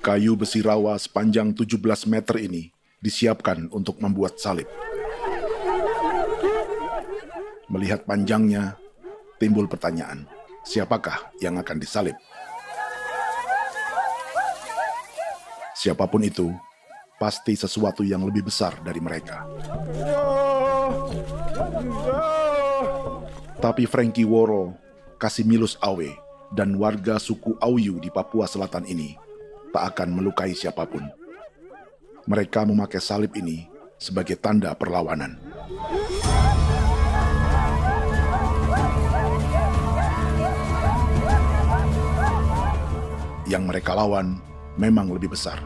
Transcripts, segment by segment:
Kayu besi rawa sepanjang 17 meter ini disiapkan untuk membuat salib. Melihat panjangnya, timbul pertanyaan, siapakah yang akan disalib? Siapapun itu, pasti sesuatu yang lebih besar dari mereka. Tapi Frankie Woro, Casimilus Awe, dan warga suku Auyu di Papua Selatan ini tak akan melukai siapapun. Mereka memakai salib ini sebagai tanda perlawanan. Yang mereka lawan memang lebih besar,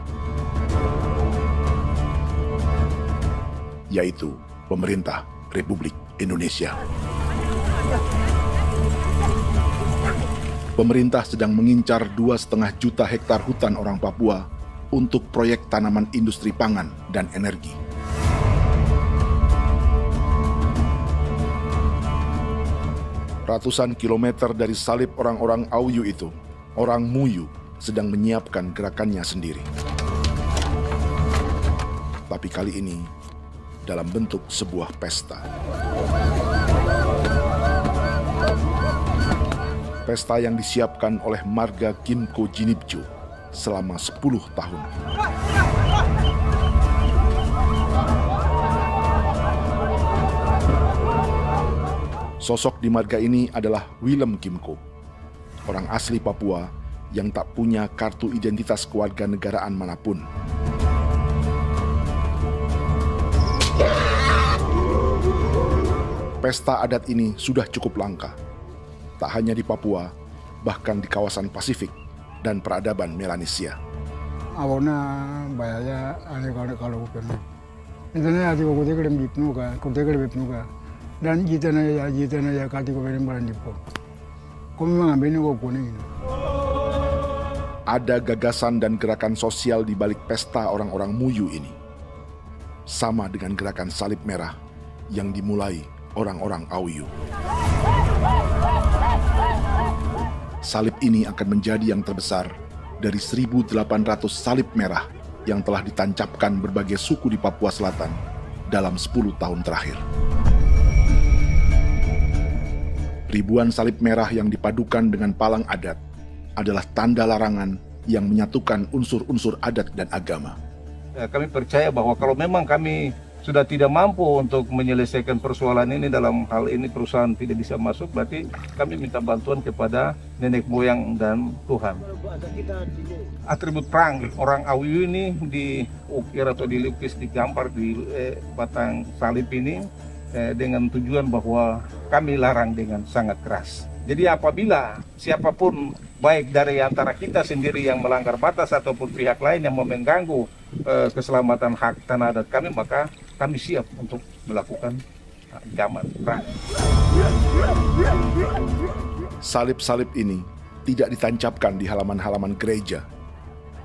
yaitu pemerintah Republik Indonesia. Pemerintah sedang mengincar 2,5 juta hektar hutan orang Papua untuk proyek tanaman industri pangan dan energi. Ratusan kilometer dari salib orang-orang Auyu itu, orang Muyu sedang menyiapkan gerakannya sendiri. Tapi kali ini dalam bentuk sebuah pesta. Pesta yang disiapkan oleh marga Kimco Jinibjo selama 10 tahun. Sosok di marga ini adalah Willem Kimco, orang asli Papua yang tak punya kartu identitas kewarganegaraan manapun. Pesta adat ini sudah cukup langka. Tak hanya di Papua, bahkan di kawasan Pasifik dan peradaban Melanesia. Awalnya bayarnya aneh kalau bukan. Internet ada kau tegak lebih penuka, dan jita ya kati kau beri barang dipo. Kau memang ambil kau kuning. Ada gagasan dan gerakan sosial di balik pesta orang-orang Muyu ini. Sama dengan gerakan salib merah yang dimulai orang-orang Auyu. Salib ini akan menjadi yang terbesar dari 1.800 salib merah yang telah ditancapkan berbagai suku di Papua Selatan dalam 10 tahun terakhir. Ribuan salib merah yang dipadukan dengan palang adat adalah tanda larangan yang menyatukan unsur-unsur adat dan agama. Kami percaya bahwa kalau memang kami sudah tidak mampu untuk menyelesaikan persoalan ini, dalam hal ini perusahaan tidak bisa masuk, berarti kami minta bantuan kepada nenek moyang dan Tuhan. Atribut perang orang Auyu ini diukir atau dilukis, digambar di batang salib ini dengan tujuan bahwa kami larang dengan sangat keras. Jadi apabila siapapun, baik dari antara kita sendiri yang melanggar batas ataupun pihak lain yang mau mengganggu keselamatan hak tanah adat kami, maka kami siap untuk melakukan ancaman perang. Salib-salib ini tidak ditancapkan di halaman-halaman gereja,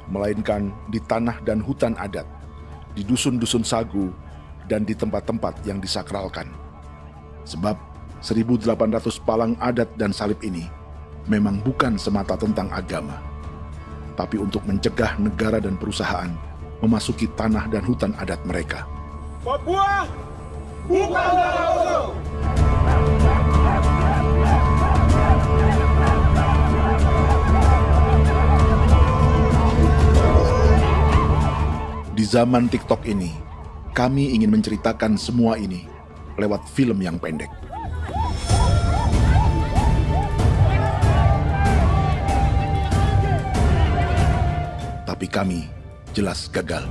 melainkan di tanah dan hutan adat, di dusun-dusun sagu, dan di tempat-tempat yang disakralkan. Sebab 1.800 palang adat dan salib ini memang bukan semata tentang agama, tapi untuk mencegah negara dan perusahaan memasuki tanah dan hutan adat mereka. Papua bukan kosong. Di zaman TikTok ini, kami ingin menceritakan semua ini lewat film yang pendek. Tapi kami jelas gagal.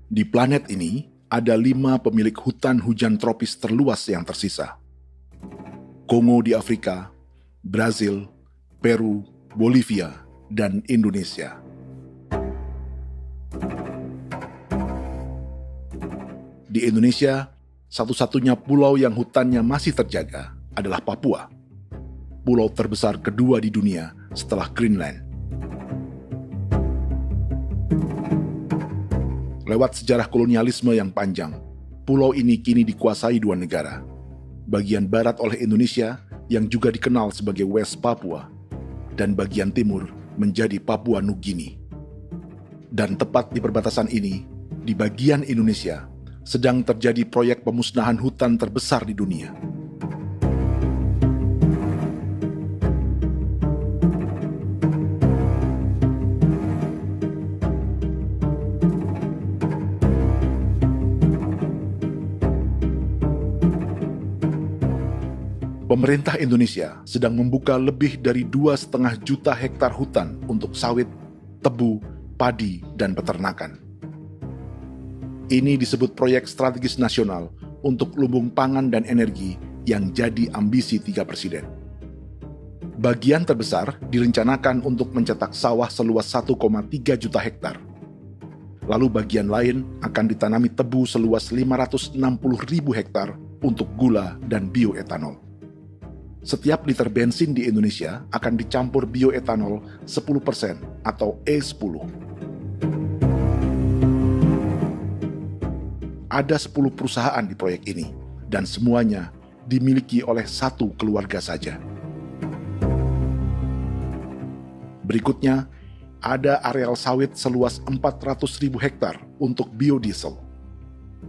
Di planet ini, ada 5 pemilik hutan hujan tropis terluas yang tersisa. Kongo di Afrika, Brazil, Peru, Bolivia, dan Indonesia. Di Indonesia, satu-satunya pulau yang hutannya masih terjaga adalah Papua, pulau terbesar kedua di dunia setelah Greenland. Lewat sejarah kolonialisme yang panjang, pulau ini kini dikuasai 2 negara. Bagian barat oleh Indonesia yang juga dikenal sebagai West Papua, dan bagian timur menjadi Papua Nugini. Dan tepat di perbatasan ini, di bagian Indonesia, sedang terjadi proyek pemusnahan hutan terbesar di dunia. Pemerintah Indonesia sedang membuka lebih dari 2,5 juta hektar hutan untuk sawit, tebu, padi, dan peternakan. Ini disebut proyek strategis nasional untuk lumbung pangan dan energi yang jadi ambisi 3 presiden. Bagian terbesar direncanakan untuk mencetak sawah seluas 1,3 juta hektar. Lalu bagian lain akan ditanami tebu seluas 560.000 hektar untuk gula dan bioetanol. Setiap liter bensin di Indonesia akan dicampur bioetanol 10% atau E10. Ada 10 perusahaan di proyek ini, dan semuanya dimiliki oleh 1 keluarga saja. Berikutnya, ada areal sawit seluas 400.000 hektar untuk biodiesel.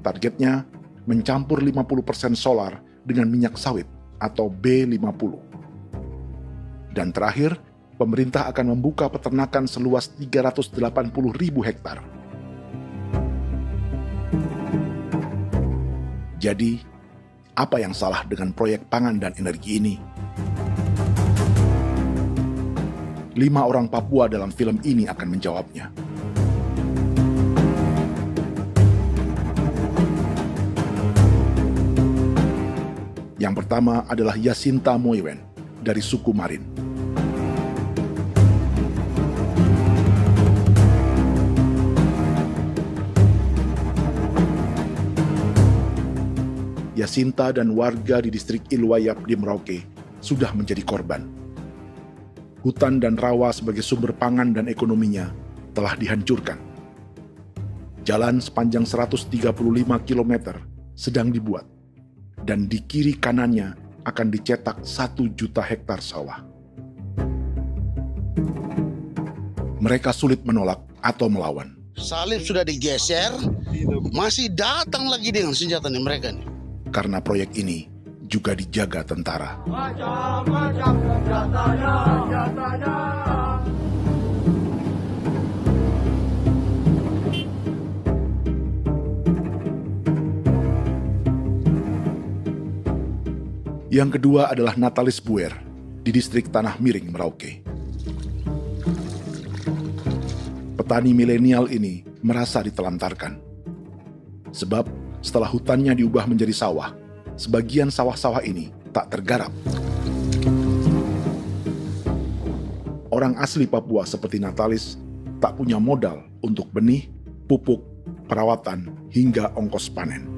Targetnya mencampur 50% solar dengan minyak sawit atau B50. Dan terakhir, pemerintah akan membuka peternakan seluas 380.000 hektar. Jadi, apa yang salah dengan proyek pangan dan energi ini? 5 orang Papua dalam film ini akan menjawabnya. Yang pertama adalah Yasinta Moiwen dari suku Marin. Yasinta dan warga di distrik Ilwayap di Merauke sudah menjadi korban. Hutan dan rawa sebagai sumber pangan dan ekonominya telah dihancurkan. Jalan sepanjang 135 km sedang dibuat, dan di kiri kanannya akan dicetak 1 juta hektar sawah. Mereka sulit menolak atau melawan. Salib sudah digeser, masih datang lagi dengan senjatanya mereka nih. Karena proyek ini juga dijaga tentara. Macam-macam senjatanya. Yang kedua adalah Natalis Buer di distrik Tanah Miring, Merauke. Petani milenial ini merasa ditelantarkan. Sebab setelah hutannya diubah menjadi sawah, sebagian sawah-sawah ini tak tergarap. Orang asli Papua seperti Natalis tak punya modal untuk benih, pupuk, perawatan, hingga ongkos panen.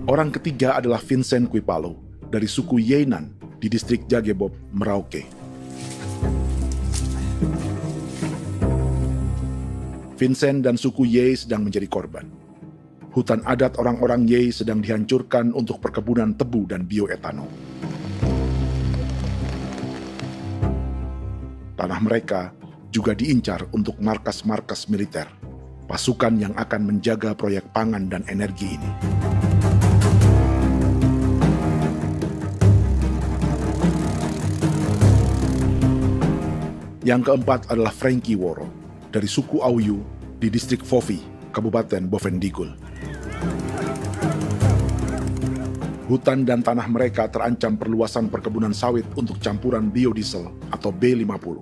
Orang ketiga adalah Vincent Kuipalo dari suku Yenan di distrik Jagebob, Merauke. Vincent dan suku Ye sedang menjadi korban. Hutan adat orang-orang Ye sedang dihancurkan untuk perkebunan tebu dan bioetanol. Tanah mereka juga diincar untuk markas-markas militer, pasukan yang akan menjaga proyek pangan dan energi ini. Yang keempat adalah Frankie Woro dari suku Auyu di distrik Fofi, Kabupaten Bovendigul. Hutan dan tanah mereka terancam perluasan perkebunan sawit untuk campuran biodiesel atau B50.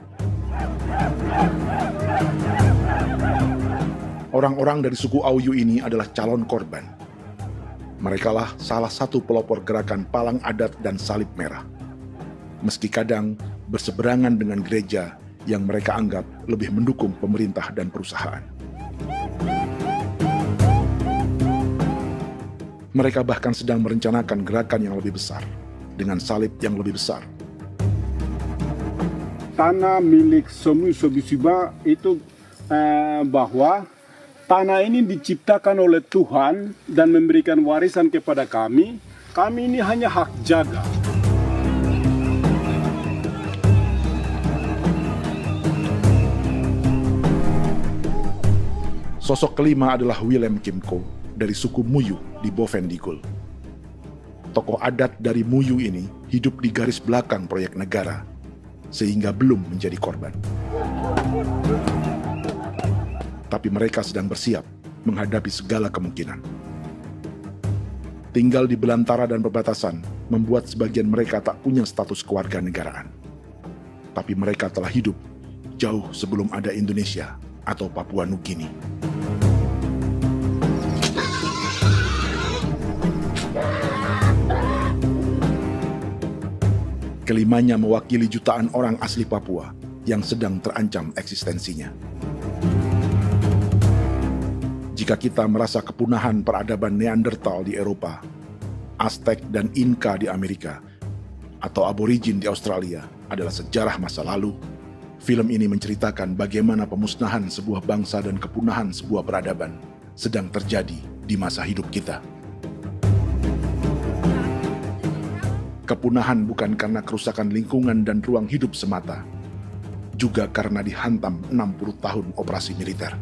Orang-orang dari suku Auyu ini adalah calon korban. Merekalah salah satu pelopor gerakan Palang Adat dan Salib Merah. Meski kadang berseberangan dengan gereja yang mereka anggap lebih mendukung pemerintah dan perusahaan. Mereka bahkan sedang merencanakan gerakan yang lebih besar, dengan salib yang lebih besar. Tanah milik Semu Sobisiba itu bahwa tanah ini diciptakan oleh Tuhan dan memberikan warisan kepada kami. Kami ini hanya hak jaga. Sosok kelima adalah Willem Kimco dari suku Muyu di Bovendigul. Tokoh adat dari Muyu ini hidup di garis belakang proyek negara, sehingga belum menjadi korban. Tapi mereka sedang bersiap menghadapi segala kemungkinan. Tinggal di belantara dan perbatasan membuat sebagian mereka tak punya status kewarganegaraan. Tapi mereka telah hidup jauh sebelum ada Indonesia atau Papua Nugini. Kelimanya mewakili jutaan orang asli Papua yang sedang terancam eksistensinya. Jika kita merasa kepunahan peradaban Neanderthal di Eropa, Aztec dan Inca di Amerika, atau aborigin di Australia adalah sejarah masa lalu, film ini menceritakan bagaimana pemusnahan sebuah bangsa dan kepunahan sebuah peradaban sedang terjadi di masa hidup kita. Kepunahan bukan karena kerusakan lingkungan dan ruang hidup semata, juga karena dihantam 60 tahun operasi militer.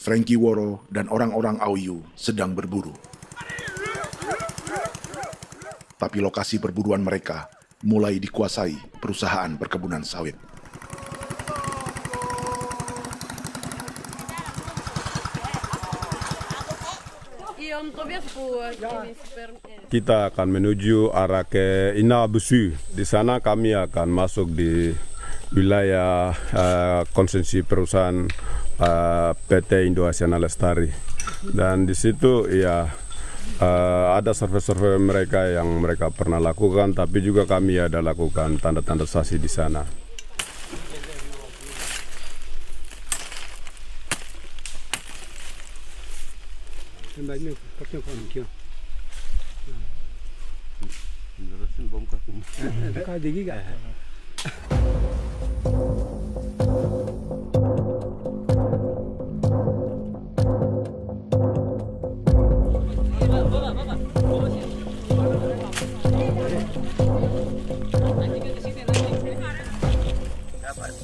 Frankie Woro dan orang-orang Auyu sedang berburu. Tapi lokasi perburuan mereka mulai dikuasai perusahaan perkebunan sawit. Kita akan menuju arah ke Inabusu. Di sana kami akan masuk di wilayah konsesi perusahaan PT Indo Asiana Lestari, dan di situ ya ada survei-survei mereka yang mereka pernah lakukan, tapi juga kami ada lakukan tanda-tanda saksi di sana.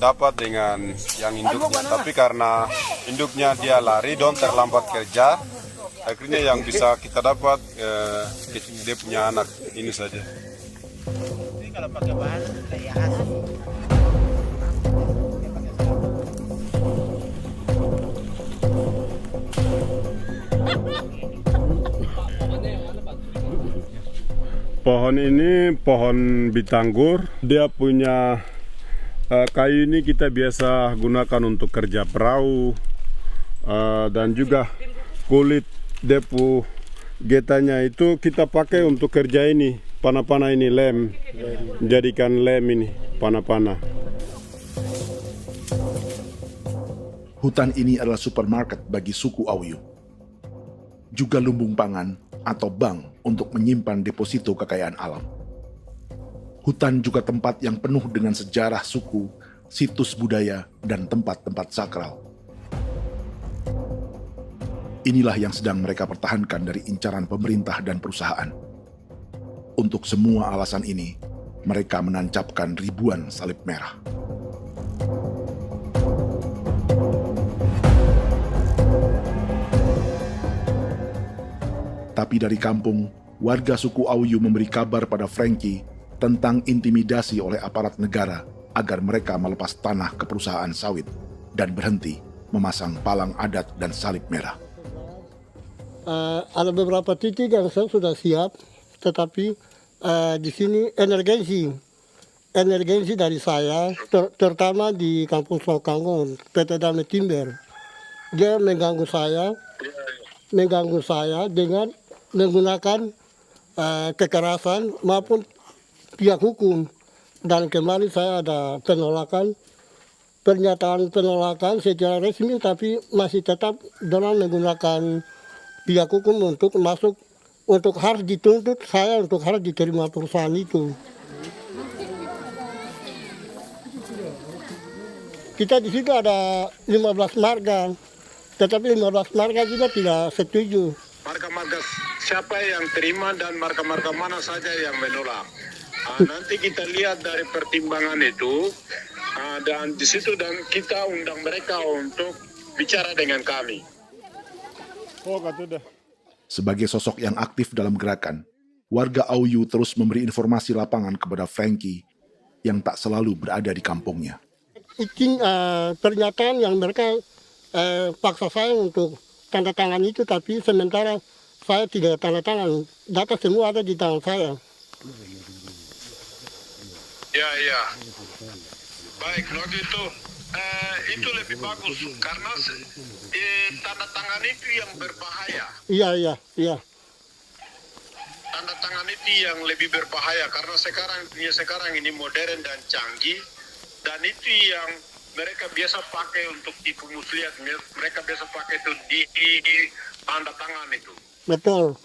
Dapat dengan yang induknya, tapi karena induknya dia lari dan terlambat kerja, akhirnya yang bisa kita dapat dia punya anak ini saja. Kalau pakai bahan kayak hasil. Pohon ini pohon bitanggur, dia punya kayu ini kita biasa gunakan untuk kerja perahu, dan juga kulit depu getanya itu kita pakai untuk kerja ini, panah-panah ini lem, jadikan lem ini, panah-panah. Hutan ini adalah supermarket bagi suku Auyu. Juga lumbung pangan atau bank untuk menyimpan deposito kekayaan alam. Hutan juga tempat yang penuh dengan sejarah suku, situs budaya, dan tempat-tempat sakral. Inilah yang sedang mereka pertahankan dari incaran pemerintah dan perusahaan. Untuk semua alasan ini, mereka menancapkan ribuan salib merah. Tapi dari kampung, warga suku Auyu memberi kabar pada Frankie tentang intimidasi oleh aparat negara agar mereka melepas tanah ke perusahaan sawit dan berhenti memasang palang adat dan salib merah. Ada beberapa titik yang saya sudah siap, tetapi di sini emergensi dari saya, terutama di Kampung Sokangon, PT Damai Timber. Dia mengganggu saya dengan menggunakan kekerasan maupun pihak hukum. Dan kemarin saya ada pernyataan penolakan secara resmi, tapi masih tetap dengan menggunakan pihak hukum untuk masuk, untuk harus dituntut saya untuk harus diterima perusahaan itu. Kita di situ ada 15 marga, tetapi 15 marga juga tidak setuju. Marga-marga siapa yang terima dan marga-marga mana saja yang menolak. Nanti kita lihat dari pertimbangan itu, dan di situ dan kita undang mereka untuk bicara dengan kami. Sebagai sosok yang aktif dalam gerakan, warga Auyu terus memberi informasi lapangan kepada Frankie yang tak selalu berada di kampungnya. Izin pernyataan yang mereka paksa saya untuk tanda tangan itu, tapi sementara saya tidak tanda tangan. Data semua ada di tangan saya. Ya. Baik, kalau gitu itu lebih bagus karena tanda tangan itu yang berbahaya. Iya. Tanda tangan itu yang lebih berbahaya karena sekarang ini modern dan canggih, dan itu yang mereka biasa pakai untuk tipu muslihat. Mereka biasa pakai itu di tanda tangan itu. Betul.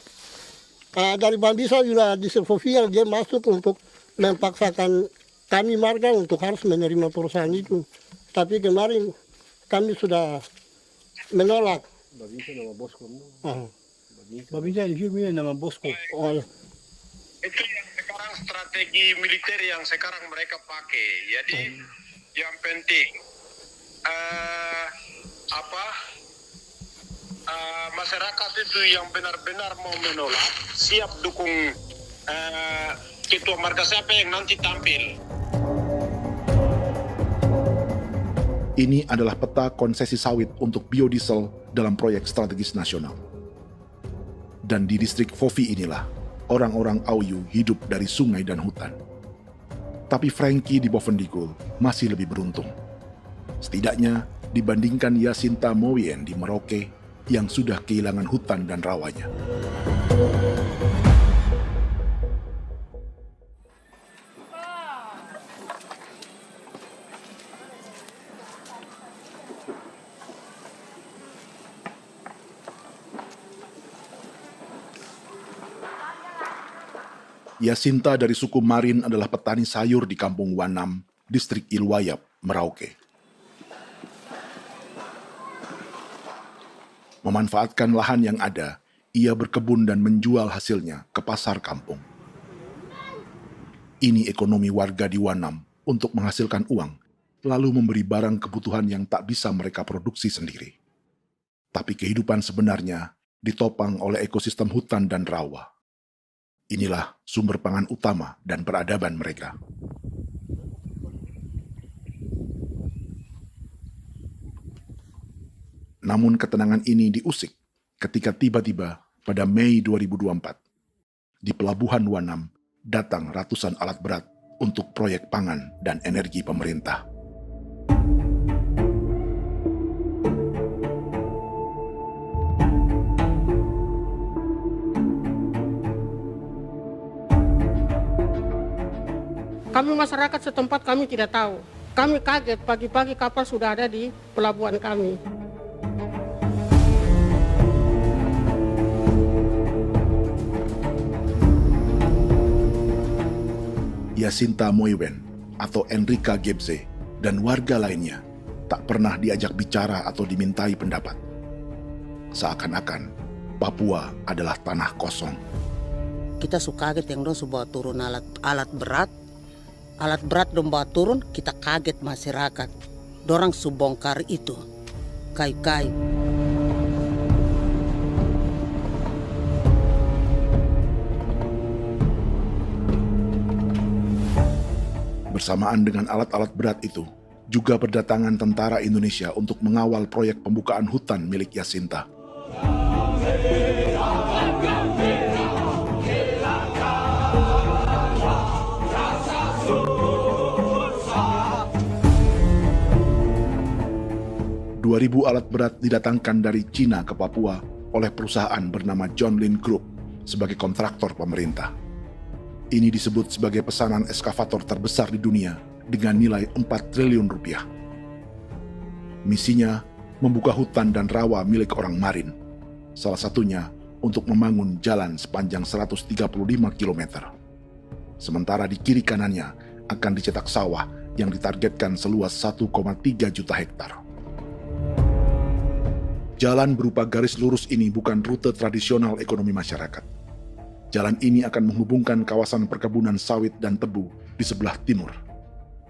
Dari Bambisa juga di Sofia dia masuk untuk memaksakan kami marga untuk harus menerima perusahaan itu. Tapi kemarin kami sudah menolak. Babinsa nama bosku. Babinsa di sini nama bosku. Oh, ya. Itu yang sekarang strategi militer yang sekarang mereka pakai. Jadi yang penting masyarakat itu yang benar-benar mau menolak siap dukung ketua marga siapa yang nanti tampil. Ini adalah peta konsesi sawit untuk biodiesel dalam proyek strategis nasional. Dan di distrik Fofi inilah, orang-orang Auyu hidup dari sungai dan hutan. Tapi Frankie di Bovendigul masih lebih beruntung. Setidaknya dibandingkan Yasinta Mowien di Merauke yang sudah kehilangan hutan dan rawanya. Yasinta dari suku Marin adalah petani sayur di Kampung Wanam, distrik Ilwayap, Merauke. Memanfaatkan lahan yang ada, ia berkebun dan menjual hasilnya ke pasar kampung. Ini ekonomi warga di Wanam untuk menghasilkan uang, lalu memberi barang kebutuhan yang tak bisa mereka produksi sendiri. Tapi kehidupan sebenarnya ditopang oleh ekosistem hutan dan rawa. Inilah sumber pangan utama dan peradaban mereka. Namun ketenangan ini diusik ketika tiba-tiba pada Mei 2024, di Pelabuhan Wanam datang ratusan alat berat untuk proyek pangan dan energi pemerintah. Kami masyarakat setempat kami tidak tahu. Kami kaget pagi-pagi kapal sudah ada di pelabuhan kami. Yasinta Mowien atau Enrika Gebze dan warga lainnya tak pernah diajak bicara atau dimintai pendapat. Seakan-akan Papua adalah tanah kosong. Kita suka kaget yang dong bawa turun alat berat dong bawa turun, kita kaget masyarakat. Dorang subongkar itu kayu-kayu. Bersamaan dengan alat-alat berat itu, juga berdatangan tentara Indonesia untuk mengawal proyek pembukaan hutan milik Jacinta. Ribu alat berat didatangkan dari Cina ke Papua oleh perusahaan bernama John Lin Group sebagai kontraktor pemerintah. Ini disebut sebagai pesanan eskavator terbesar di dunia dengan nilai 4 triliun rupiah. Misinya membuka hutan dan rawa milik orang Marin, salah satunya untuk membangun jalan sepanjang 135 km. Sementara di kiri kanannya akan dicetak sawah yang ditargetkan seluas 1,3 juta hektar. Jalan berupa garis lurus ini bukan rute tradisional ekonomi masyarakat. Jalan ini akan menghubungkan kawasan perkebunan sawit dan tebu di sebelah timur,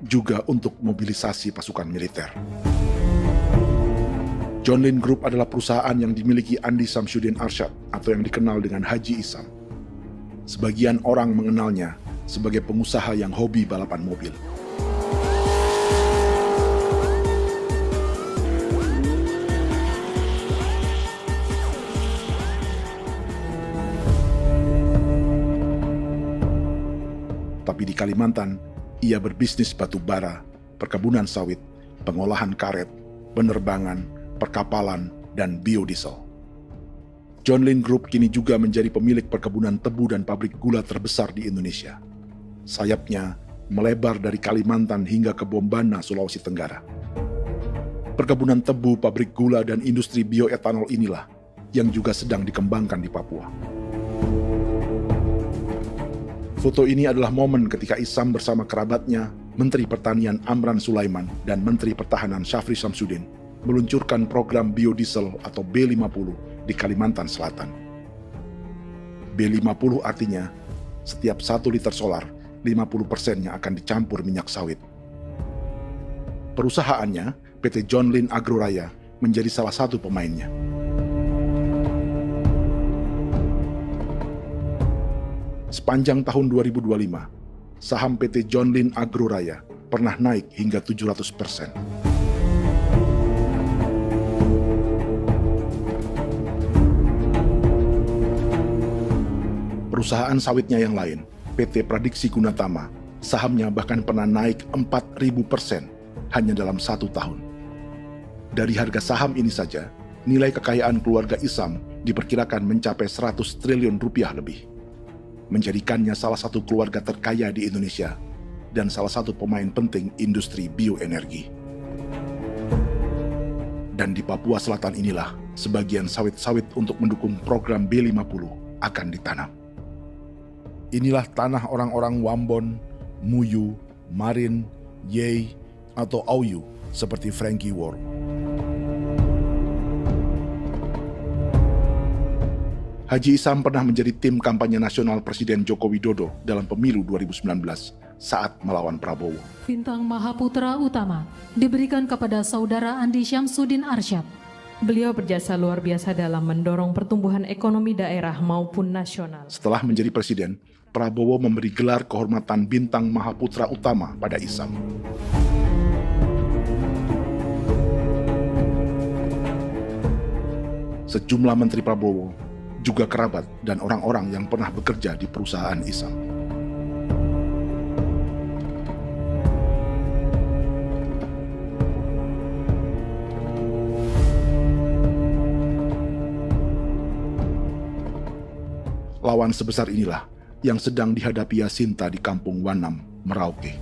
juga untuk mobilisasi pasukan militer. John Lin Group adalah perusahaan yang dimiliki Andi Samsudin Arsyad atau yang dikenal dengan Haji Isam. Sebagian orang mengenalnya sebagai pengusaha yang hobi balapan mobil. Tapi di Kalimantan, ia berbisnis batu bara, perkebunan sawit, pengolahan karet, penerbangan, perkapalan, dan biodiesel. John Lin Group kini juga menjadi pemilik perkebunan tebu dan pabrik gula terbesar di Indonesia. Sayapnya melebar dari Kalimantan hingga ke Bombana, Sulawesi Tenggara. Perkebunan tebu, pabrik gula, dan industri bioetanol inilah yang juga sedang dikembangkan di Papua. Foto ini adalah momen ketika Isam bersama kerabatnya, Menteri Pertanian Amran Sulaiman dan Menteri Pertahanan Syafri Samsudin, meluncurkan program biodiesel atau B50 di Kalimantan Selatan. B50 artinya, setiap 1 liter solar, 50%-nya akan dicampur minyak sawit. Perusahaannya, PT John Lin Agroraya, menjadi salah satu pemainnya. Sepanjang tahun 2025, saham PT John Lin Agroraya pernah naik hingga 700%. Perusahaan sawitnya yang lain, PT Pradiksi Gunatama, sahamnya bahkan pernah naik 4.000% hanya dalam 1 tahun. Dari harga saham ini saja, nilai kekayaan keluarga Isam diperkirakan mencapai 100 triliun rupiah lebih, menjadikannya salah satu keluarga terkaya di Indonesia dan salah satu pemain penting industri bioenergi. Dan di Papua Selatan inilah sebagian sawit-sawit untuk mendukung program B50 akan ditanam. Inilah tanah orang-orang Wambon, Muyu, Marin, Yei, atau Auyu seperti Frankie Ward. Haji Isam pernah menjadi tim kampanye nasional Presiden Joko Widodo dalam pemilu 2019 saat melawan Prabowo. Bintang Mahaputra Utama diberikan kepada Saudara Andi Syamsuddin Arsyad. Beliau berjasa luar biasa dalam mendorong pertumbuhan ekonomi daerah maupun nasional. Setelah menjadi presiden, Prabowo memberi gelar kehormatan Bintang Mahaputra Utama pada Isam. Sejumlah menteri Prabowo, juga kerabat dan orang-orang yang pernah bekerja di perusahaan Isam. Lawan sebesar inilah yang sedang dihadapi Jacinta di kampung Wanam, Merauke.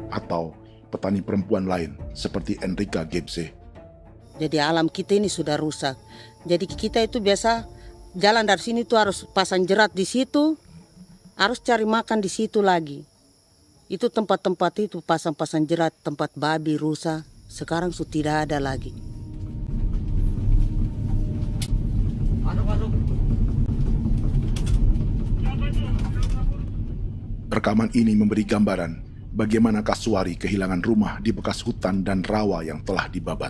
Atau petani perempuan lain seperti Enrika Gebse. Jadi alam kita ini sudah rusak. Jadi kita itu biasa jalan dari sini tuh harus pasang jerat di situ, harus cari makan di situ lagi. Itu tempat-tempat itu pasang-pasang jerat, tempat babi, rusa, sekarang sudah tidak ada lagi. Rekaman ini memberi gambaran bagaimana Kasuari kehilangan rumah di bekas hutan dan rawa yang telah dibabat.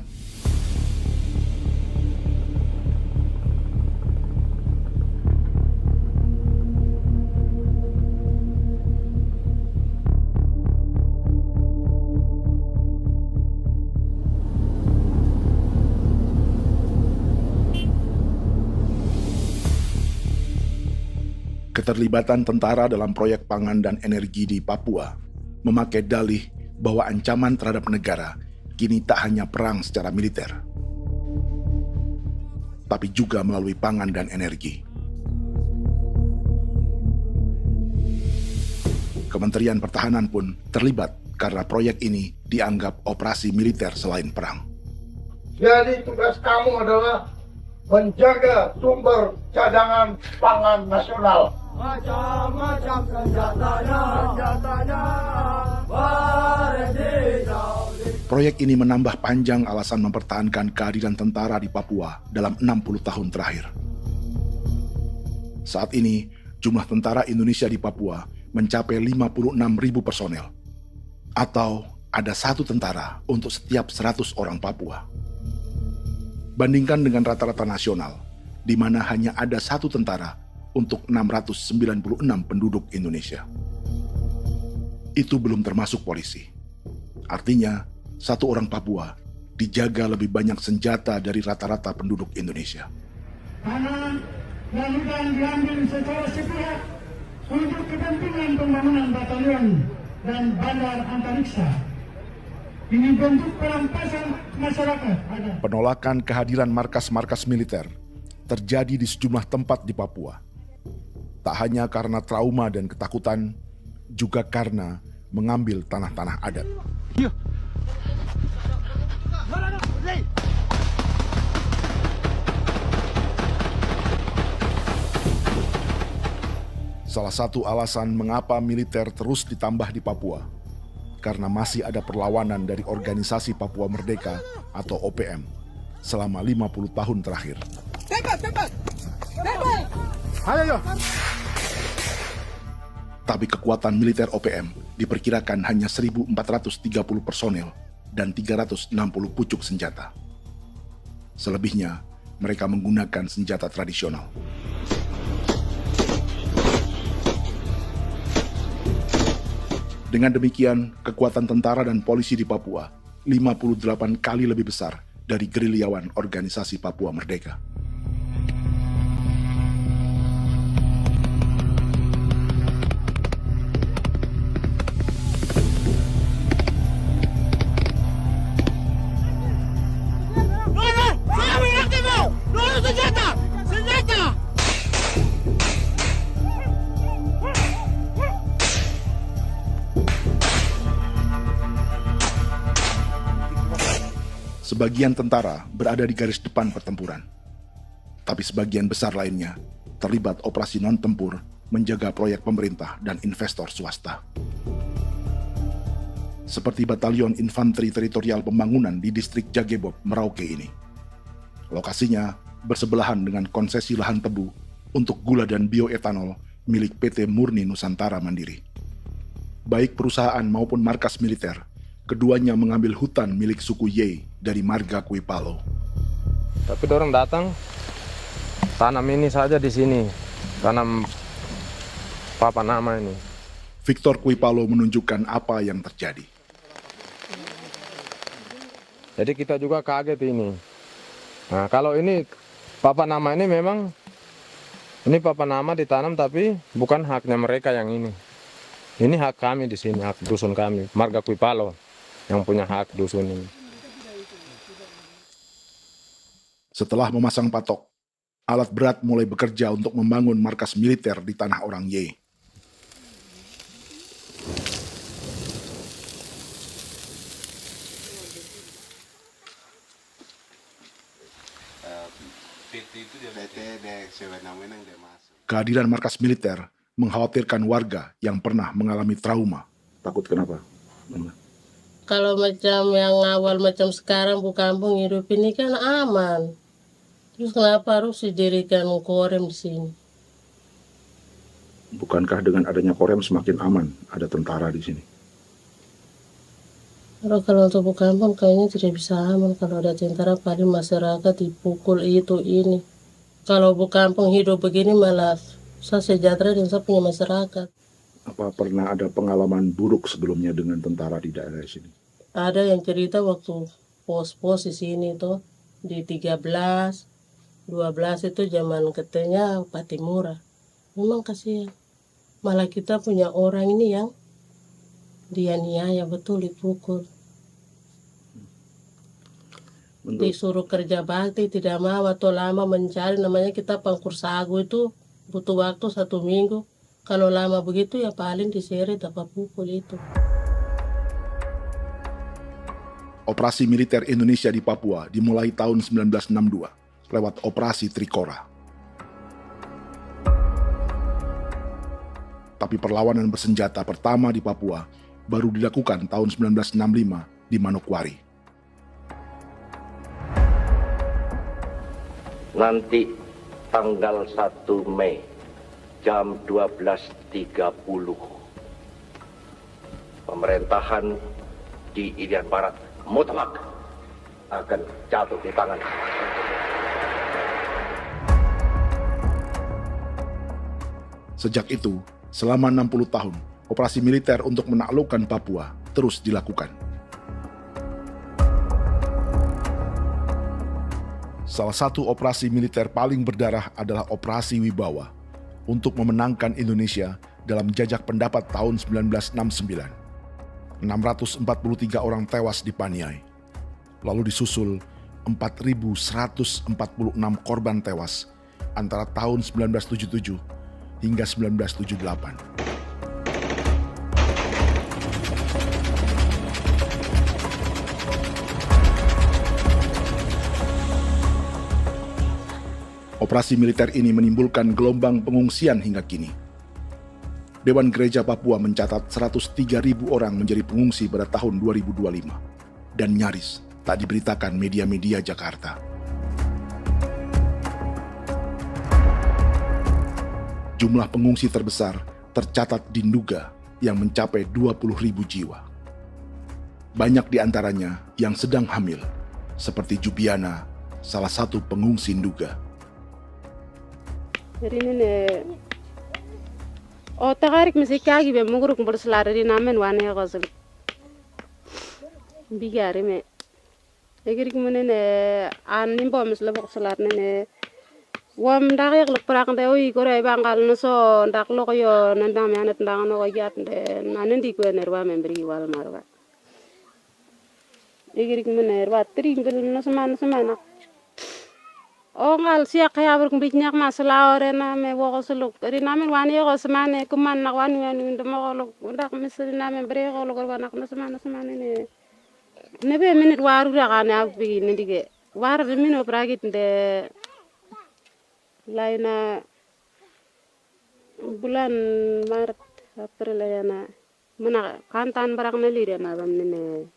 Keterlibatan tentara dalam proyek pangan dan energi di Papua memakai dalih bahwa ancaman terhadap negara kini tak hanya perang secara militer, tapi juga melalui pangan dan energi. Kementerian Pertahanan pun terlibat karena proyek ini dianggap operasi militer selain perang. Jadi tugas kamu adalah menjaga sumber cadangan pangan nasional. Macam-macam senjatanya, Proyek ini menambah panjang alasan mempertahankan kehadiran tentara di Papua dalam 60 tahun terakhir. Saat ini, jumlah tentara Indonesia di Papua mencapai 56.000 personel, atau ada 1 tentara untuk setiap 100 orang Papua. Bandingkan dengan rata-rata nasional, di mana hanya ada 1 tentara untuk 696 penduduk Indonesia. Itu belum termasuk polisi. Artinya, 1 orang Papua dijaga lebih banyak senjata dari rata-rata penduduk Indonesia. Tanah dan hutan diambil secara sepihak untuk kepentingan pembangunan batalion dan bandar antariksa. Ini bentuk perampasan masyarakat. Penolakan kehadiran markas-markas militer terjadi di sejumlah tempat di Papua. Tak hanya karena trauma dan ketakutan, juga karena mengambil tanah-tanah adat. Salah satu alasan mengapa militer terus ditambah di Papua, karena masih ada perlawanan dari Organisasi Papua Merdeka atau OPM selama 50 tahun terakhir. Tapi kekuatan militer OPM diperkirakan hanya 1.430 personel dan 360 pucuk senjata. Selebihnya, mereka menggunakan senjata tradisional. Dengan demikian, kekuatan tentara dan polisi di Papua 58 kali lebih besar dari gerilyawan Organisasi Papua Merdeka. Sebagian tentara berada di garis depan pertempuran, tapi sebagian besar lainnya terlibat operasi non-tempur menjaga proyek pemerintah dan investor swasta. Seperti Batalion Infanteri Teritorial Pembangunan di distrik Jagebob, Merauke ini. Lokasinya bersebelahan dengan konsesi lahan tebu untuk gula dan bioetanol milik PT Murni Nusantara Mandiri. Baik perusahaan maupun markas militer, keduanya mengambil hutan milik suku Ye dari marga Kuipalo. Tapi dorong datang, tanam ini saja di sini, tanam Papa Nama ini. Victor Kuipalo menunjukkan apa yang terjadi. Jadi kita juga kaget ini. Nah, kalau ini Papa Nama ini memang, ini Papa Nama ditanam tapi bukan haknya mereka yang ini. Ini hak kami di sini, hak dusun kami, marga Kuipalo yang punya hak dusun ini. Setelah memasang patok, alat berat mulai bekerja untuk membangun markas militer di tanah orang Ye. Kehadiran markas militer mengkhawatirkan warga yang pernah mengalami trauma. Takut kenapa? Kalau macam yang awal macam sekarang bu kampung hidup ini kan aman. Terus kenapa harus didirikan korem di sini? Bukankah dengan adanya Korem semakin aman ada tentara di sini? Kalau untuk kampung kayaknya tidak bisa aman kalau ada tentara, paling masyarakat dipukul itu ini. Kalau kampung hidup begini malah saya sejahtera dan saya punya masyarakat. Apa pernah ada pengalaman buruk sebelumnya dengan tentara di daerah sini? Ada yang cerita waktu pos-pos di sini tuh di 13, 12 itu zaman katanya Patimura. Memang kasihan. Malah kita punya orang ini yang dianiaya betul, dipukul. Disuruh kerja bakti tidak mau atau lama mencari, namanya kita pangkur sagu itu butuh waktu 1 minggu. Kalau lama begitu ya paling diseret apa pukul itu. Operasi militer Indonesia di Papua dimulai tahun 1962 lewat Operasi Trikora. Tapi perlawanan bersenjata pertama di Papua baru dilakukan tahun 1965 di Manokwari. Nanti tanggal 1 Mei jam 12.30 pemerintahan di Irian Barat mutlak akan jatuh di tangan. Sejak itu, selama 60 tahun, operasi militer untuk menaklukkan Papua terus dilakukan. Salah satu operasi militer paling berdarah adalah Operasi Wibawa untuk memenangkan Indonesia dalam jajak pendapat tahun 1969. 643 orang tewas di Paniai. Lalu disusul 4.146 korban tewas antara tahun 1977 hingga 1978. Operasi militer ini menimbulkan gelombang pengungsian hingga kini. Dewan Gereja Papua mencatat 103.000 orang menjadi pengungsi pada tahun 2025 dan nyaris tak diberitakan media-media Jakarta. Jumlah pengungsi terbesar tercatat di Nduga yang mencapai 20.000 jiwa. Banyak di antaranya yang sedang hamil, seperti Jubiana, salah satu pengungsi Nduga. Jadi ini tagarik mesti kagi be muguruk berselari di namen wane gosel bigari me egirik munene an nimbo misle berselar nene wam darik lek prak de oi gore bangal no so ndak lo yo nandam yanet ndang no gat de nanen di ko nerwa membri wal marwa egirik munene wa tringel no semana ngal siak ya ber kumbik nyak masala orena me wo suluk ri namen wani go semane kuman nak wani wani ndemo lo ndak misri namen bre go lo nak no semana ne be minute waru ra kana bi ne dige war de mino pragit de laina bulan Maret April yana mana kantan barak na lire na bam ne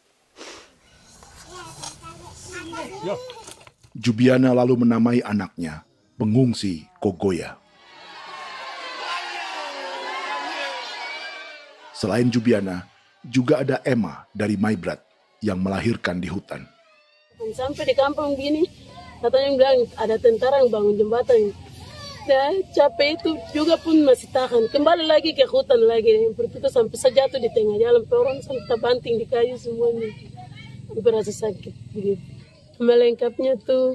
Jubiana lalu menamai anaknya pengungsi Kogoya. Selain Jubiana, juga ada Emma dari Maibrat yang melahirkan di hutan. Sampai di kampung gini, katanya bilang ada tentara yang bangun jembatan. Ya, capek itu juga pun masih tahan. Kembali lagi ke hutan lagi. Itu sampai saya jatuh di tengah jalan. Orang sampai terbanting di kayu semuanya. Berasa sakit begitu. Melengkapnya tuh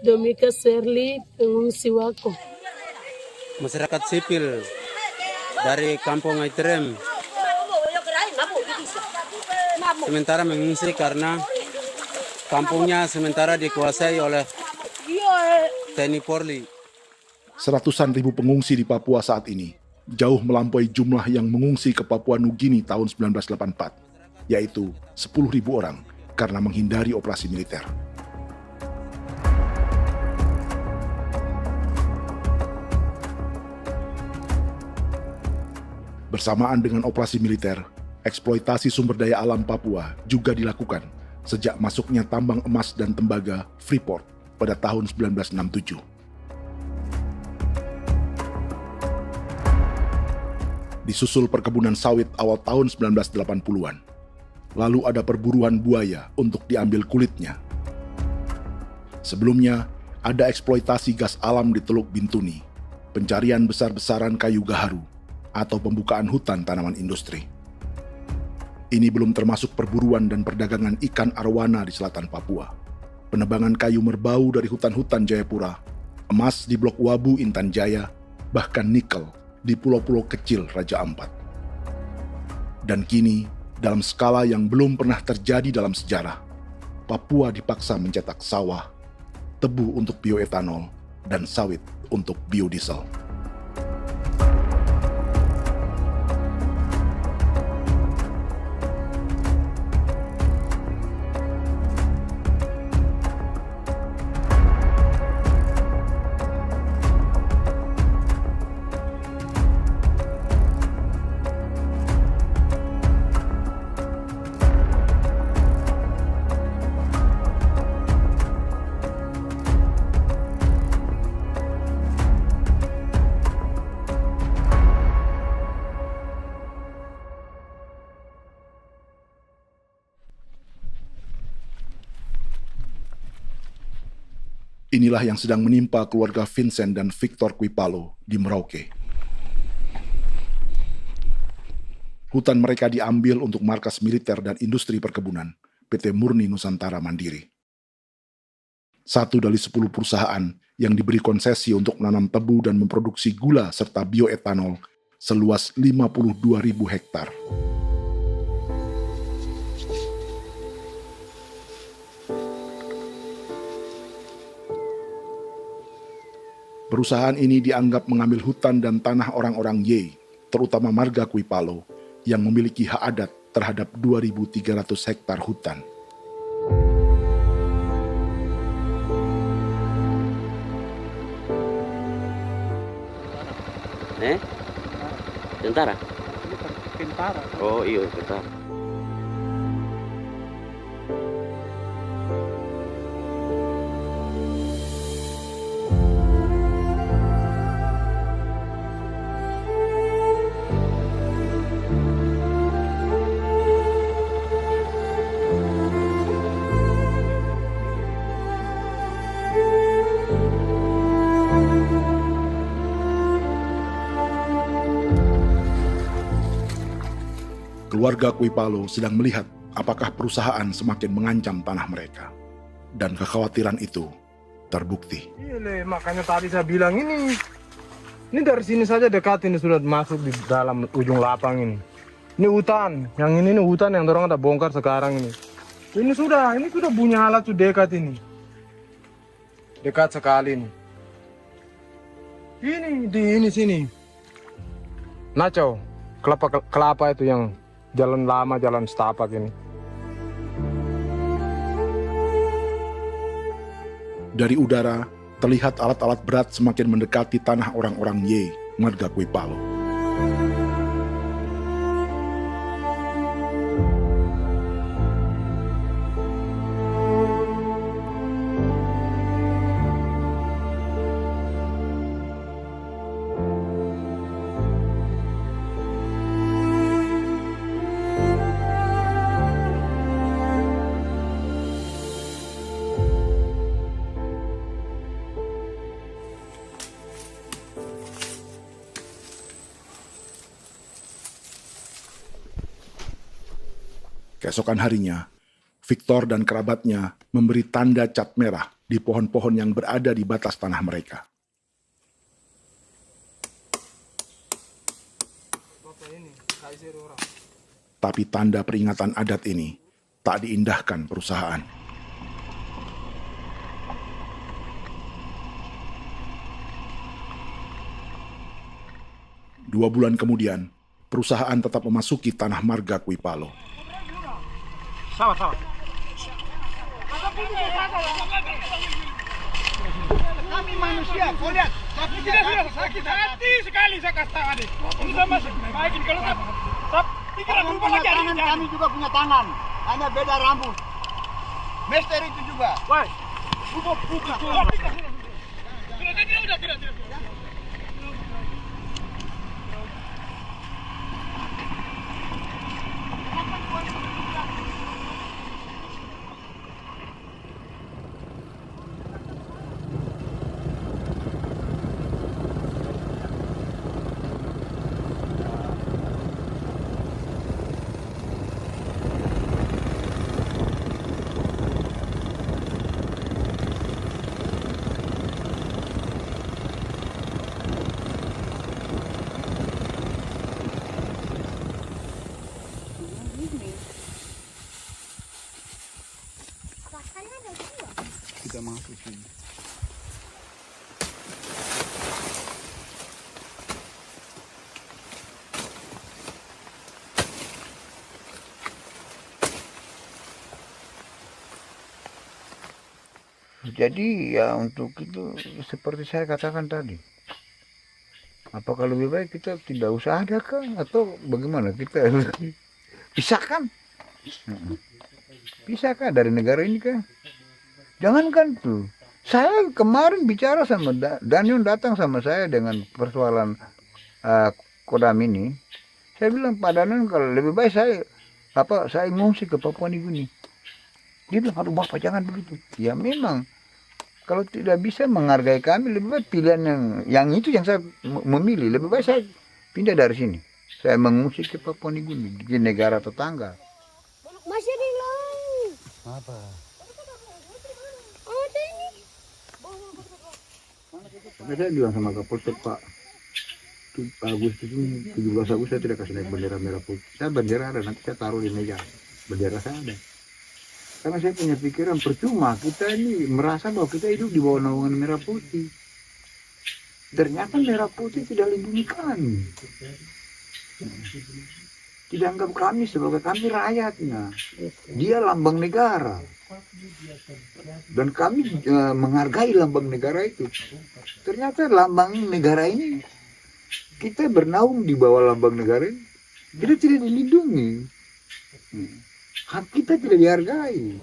Domika Serli, pengungsi Wako. Masyarakat sipil dari Kampung Aitrem sementara mengungsi karena kampungnya sementara dikuasai oleh TNI Polri. Seratusan ribu pengungsi di Papua saat ini jauh melampaui jumlah yang mengungsi ke Papua Nugini tahun 1984, yaitu 10.000 orang karena menghindari operasi militer. Bersamaan dengan operasi militer, eksploitasi sumber daya alam Papua juga dilakukan sejak masuknya tambang emas dan tembaga Freeport pada tahun 1967. Disusul perkebunan sawit awal tahun 1980-an. Lalu ada perburuan buaya untuk diambil kulitnya. Sebelumnya, ada eksploitasi gas alam di Teluk Bintuni, pencarian besar-besaran kayu gaharu, atau pembukaan hutan tanaman industri. Ini belum termasuk perburuan dan perdagangan ikan arwana di selatan Papua, penebangan kayu merbau dari hutan-hutan Jayapura, emas di Blok Wabu Intan Jaya, bahkan nikel di pulau-pulau kecil Raja Ampat. Dan kini, dalam skala yang belum pernah terjadi dalam sejarah, Papua dipaksa mencetak sawah, tebu untuk bioetanol, dan sawit untuk biodiesel. Inilah yang sedang menimpa keluarga Vincent dan Victor Kuipalo di Merauke. Hutan mereka diambil untuk markas militer dan industri perkebunan, PT Murni Nusantara Mandiri. 1 dari 10 perusahaan yang diberi konsesi untuk menanam tebu dan memproduksi gula serta bioetanol seluas 52.000 hektar. Perusahaan ini dianggap mengambil hutan dan tanah orang-orang Ye, terutama marga Kuipalo, yang memiliki hak adat terhadap 2.300 hektar hutan. Tentara? Tentara. Oh iya, tentara. Keluarga Kuipalo sedang melihat apakah perusahaan semakin mengancam tanah mereka. Dan kekhawatiran itu terbukti. Iya, makanya tadi saya bilang ini dari sini saja dekat ini sudah masuk di dalam ujung lapang ini. Ini hutan, yang ini hutan yang dorong ada bongkar sekarang ini. Ini sudah punya alat sudah dekat ini. Dekat sekali ini. Ini di sini. Nacau, kelapa itu yang jalan lama, jalan setapak ini. Dari udara, terlihat alat-alat berat semakin mendekati tanah orang-orang Ye, marga Kuipalo. Keesokan harinya, Victor dan kerabatnya memberi tanda cat merah di pohon-pohon yang berada di batas tanah mereka. Tapi tanda peringatan adat ini tak diindahkan perusahaan. Dua bulan kemudian, perusahaan tetap memasuki tanah marga Kuipalo. Sama. Kami manusia, kau lihat. Tapi sudah sakit hati sekali saya kasih tahu adik. Ini sama baik kalau pikiran berubah lagi. Kami juga punya tangan, hanya beda rambut. Mister itu juga. Woi, buka. Sudah. Jadi ya untuk itu seperti saya katakan tadi, apakah lebih baik kita tidak usah ada kah atau bagaimana, kita pisahkan, pisahkan dari negara ini kah? Jangankan tuh, saya kemarin bicara sama Daniel, datang sama saya dengan persoalan Kodam ini, saya bilang Pak Daniel kalau lebih baik saya ngungsi ke Papua Nugini. Dia bilang, aduh Bapak jangan begitu. Ya memang, kalau tidak bisa menghargai kami, lebih baik pilihan yang itu yang saya memilih. Lebih baik saya pindah dari sini. Saya mengungsi ke Papua Nugini, di negara tetangga. Masih di laut. Apa? Ada ini. Karena saya bilang sama Kapolsek Pak, Agustus ini, 17 Agustus saya tidak kasih naik bendera merah putih. Saya bendera ada, nanti saya taruh di meja. Bendera saya ada. Karena saya punya pikiran percuma kita ini merasa bahwa kita hidup di bawah naungan merah putih. Ternyata merah putih tidak lindungi kami. Tidak anggap kami sebagai kami rakyatnya. Dia lambang negara. Dan kami menghargai lambang negara itu. Ternyata lambang negara ini, kita bernaung di bawah lambang negara ini, kita tidak dilindungi. Hak kita tidak dihargai.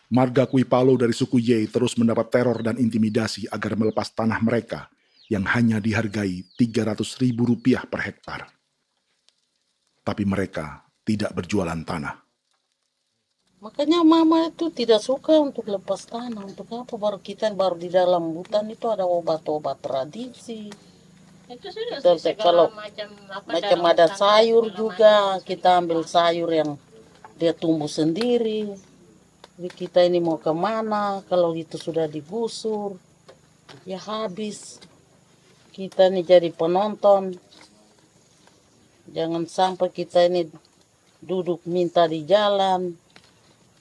Marga Kuipalo dari suku Ye terus mendapat teror dan intimidasi agar melepas tanah mereka yang hanya dihargai Rp300.000 per hektar. Tapi mereka tidak berjualan tanah. Makanya mama itu tidak suka untuk lepas tanah. Untuk apa? Baru di dalam hutan itu ada obat-obat tradisi. Itu sudah Kalau macam ada sayur juga, kita ambil sayur yang dia tumbuh sendiri. Jadi kita ini mau kemana, kalau itu sudah digusur, ya habis. Kita ini jadi penonton. Jangan sampai kita ini duduk minta di jalan.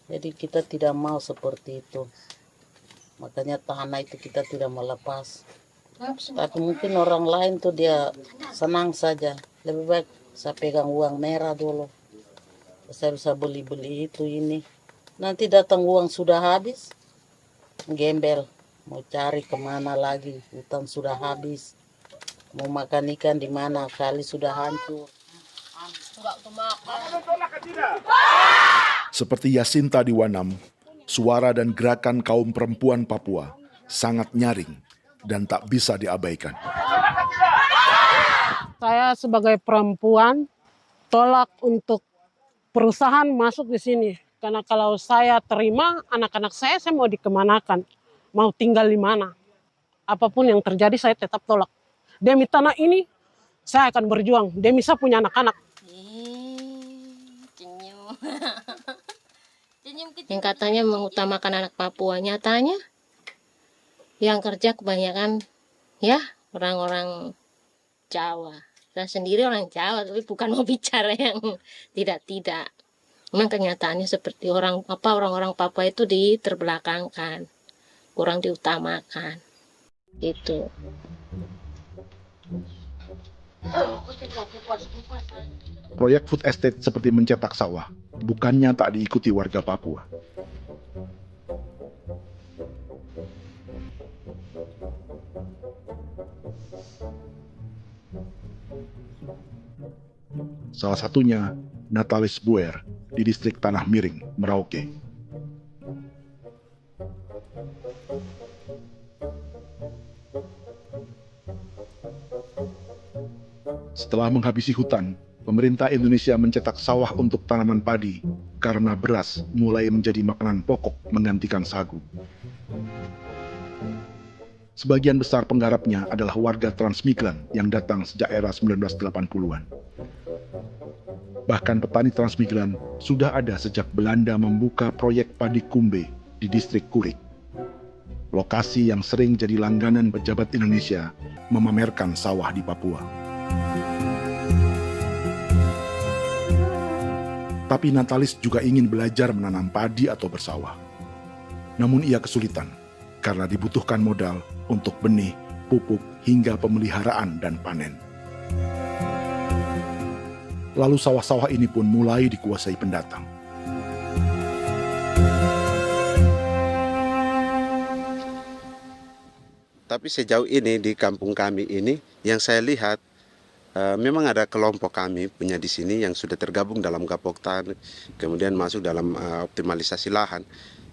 Jadi kita tidak mau seperti itu. Makanya tanah itu kita tidak melepas. Tapi mungkin orang lain tuh dia senang saja. Lebih baik saya pegang uang merah dulu. Saya bisa beli-beli itu ini. Nanti datang uang sudah habis, gembel. Mau cari kemana lagi, hutan sudah habis. Mau makan ikan di mana, kali sudah hancur. Seperti Yasinta di Wanam, suara dan gerakan kaum perempuan Papua sangat nyaring dan tak bisa diabaikan. Saya sebagai perempuan tolak untuk perusahaan masuk di sini. Karena kalau saya terima anak-anak saya mau dikemanakan, mau tinggal di mana. Apapun yang terjadi saya tetap tolak. Demi tanah ini saya akan berjuang, demi saya punya anak-anak. Yang katanya mengutamakan anak Papua, nyatanya yang kerja kebanyakan ya orang-orang Jawa. Saya sendiri orang Jawa, tapi bukan mau bicara yang tidak-tidak. Memang kenyataannya seperti orang-orang Papua itu diterbelakangkan, kurang diutamakan. Itu. Proyek food estate seperti mencetak sawah, bukannya tak diikuti warga Papua. Salah satunya Natalis Buer di distrik Tanah Miring, Merauke. Setelah menghabisi hutan, pemerintah Indonesia mencetak sawah untuk tanaman padi karena beras mulai menjadi makanan pokok menggantikan sagu. Sebagian besar penggarapnya adalah warga transmigran yang datang sejak era 1980-an. Bahkan petani transmigran sudah ada sejak Belanda membuka proyek padi kumbe di distrik Kurik. Lokasi yang sering jadi langganan pejabat Indonesia memamerkan sawah di Papua. Tapi Natalis juga ingin belajar menanam padi atau bersawah. Namun ia kesulitan karena dibutuhkan modal untuk benih, pupuk, hingga pemeliharaan dan panen. Lalu sawah-sawah ini pun mulai dikuasai pendatang. Tapi sejauh ini di kampung kami ini yang saya lihat memang ada kelompok kami punya di sini yang sudah tergabung dalam Gapoktan, kemudian masuk dalam optimalisasi lahan.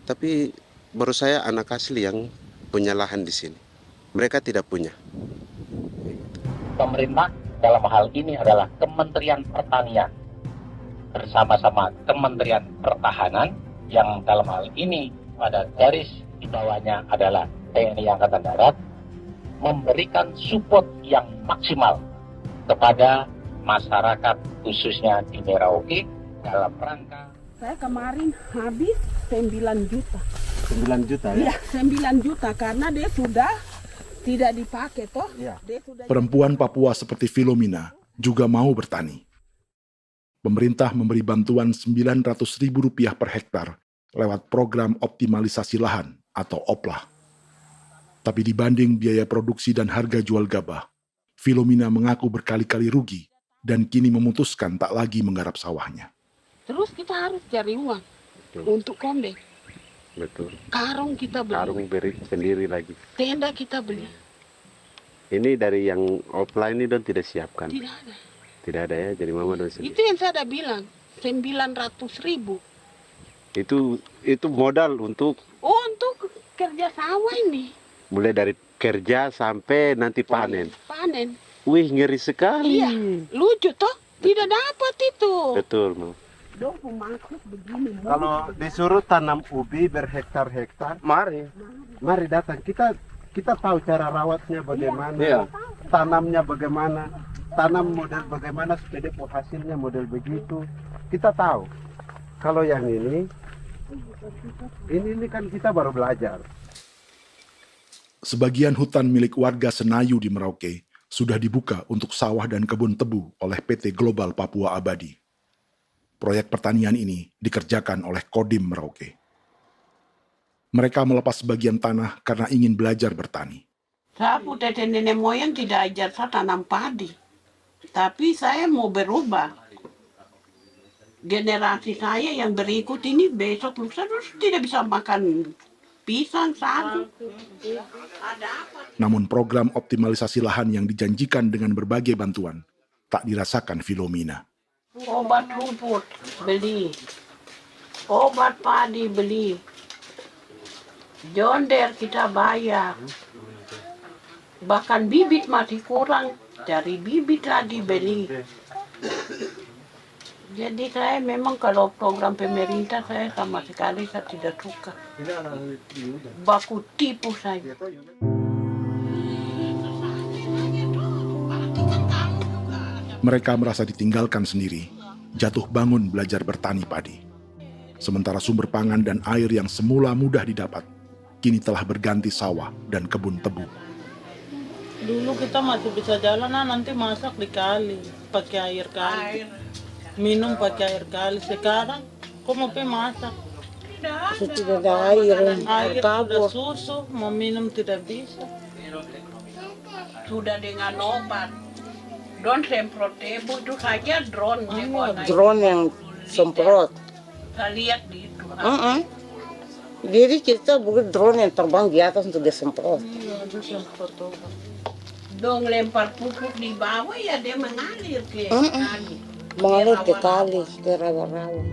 Tapi baru saya anak asli yang punya lahan di sini. Mereka tidak punya. Pemerintah dalam hal ini adalah Kementerian Pertanian bersama-sama Kementerian Pertahanan yang dalam hal ini pada garis di bawahnya adalah TNI Angkatan Darat, memberikan support yang maksimal kepada masyarakat khususnya di Merauke dalam rangka. Saya kemarin habis 9 juta. 9 juta ya? Iya, 9 juta karena dia sudah tidak dipakai toh. Ya. Dia sudah... Perempuan Papua seperti Filomina juga mau bertani. Pemerintah memberi bantuan Rp900.000 per hektar lewat program optimalisasi lahan atau OPLAH. Tapi dibanding biaya produksi dan harga jual gabah, Filomina mengaku berkali-kali rugi dan kini memutuskan tak lagi menggarap sawahnya. Terus kita harus cari uang untuk kombe. Betul. Karung kita beli. Karung beri sendiri lagi. Tenda kita beli. Ini dari yang offline ini don tidak siapkan. Tidak ada. Tidak ada ya, jadi mama don sendiri. Itu yang saya ada bilang, 900.000. Itu modal untuk Kerja sawah ini. mulai dari kerja sampai nanti panen. Panen. Wih, ngeri sekali. Iya, lucu toh? Tidak dapat itu. Betul, Mam. Dong pemangkut begini. Kalau disuruh tanam ubi berhektar-hektar, mari datang. Kita tahu cara rawatnya bagaimana, Iya. tanamnya bagaimana, tanam model bagaimana supaya hasilnya model begitu. Kita tahu. Kalau yang ini kan kita baru belajar. Sebagian hutan milik warga Senayu di Merauke sudah dibuka untuk sawah dan kebun tebu oleh PT Global Papua Abadi. Proyek pertanian ini dikerjakan oleh Kodim Merauke. Mereka melepas sebagian tanah karena ingin belajar bertani. Saya punya nenek moyang tidak ajar saya tanam padi. Tapi saya mau berubah. Generasi saya yang berikut ini besok lusa tidak bisa makan pisang, sagu. Namun program optimalisasi lahan yang dijanjikan dengan berbagai bantuan tak dirasakan Filomina. Obat rumput beli, obat padi beli, jonder kita bayar, bahkan bibit masih kurang, cari bibit lagi beli. Jadi saya memang kalau program pemerintah saya sama sekali saya tidak suka. Baku tipu saja. Mereka merasa ditinggalkan sendiri, jatuh bangun belajar bertani padi. Sementara sumber pangan dan air yang semula mudah didapat, kini telah berganti sawah dan kebun tebu. Dulu kita masih bisa jalan, nanti masak di kali, pakai air kali. Minum pakai air kali. Sekarang, kok mau masak? Tidak ada air, Air sudah susu, mau minum tidak bisa. Sudah dengan obat. Drone semprot tebu itu saja drone. Drone yang semprot. Saya lihat di itu. Jadi kita bukan drone yang terbang di atas untuk disemprot. Iya, itu semprot obat. Dong lempar pupuk di bawah ya dia mengalir ke kali. Mengalir ke kali, ke rawa-rawa.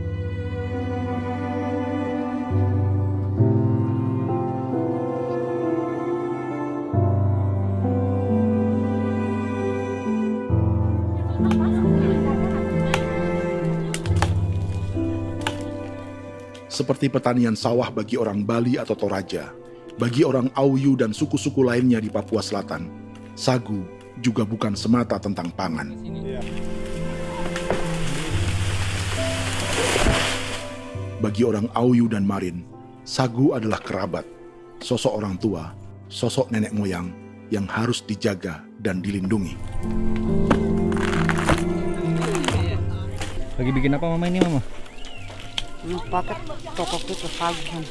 Seperti pertanian sawah bagi orang Bali atau Toraja, Bagi orang Auyu dan suku-suku lainnya di Papua Selatan, sagu juga bukan semata tentang pangan. Bagi orang Auyu dan Marin, sagu adalah kerabat, sosok orang tua, sosok nenek moyang yang harus dijaga dan dilindungi. Lagi bikin apa mama ini mama? Pakai toko itu sagu.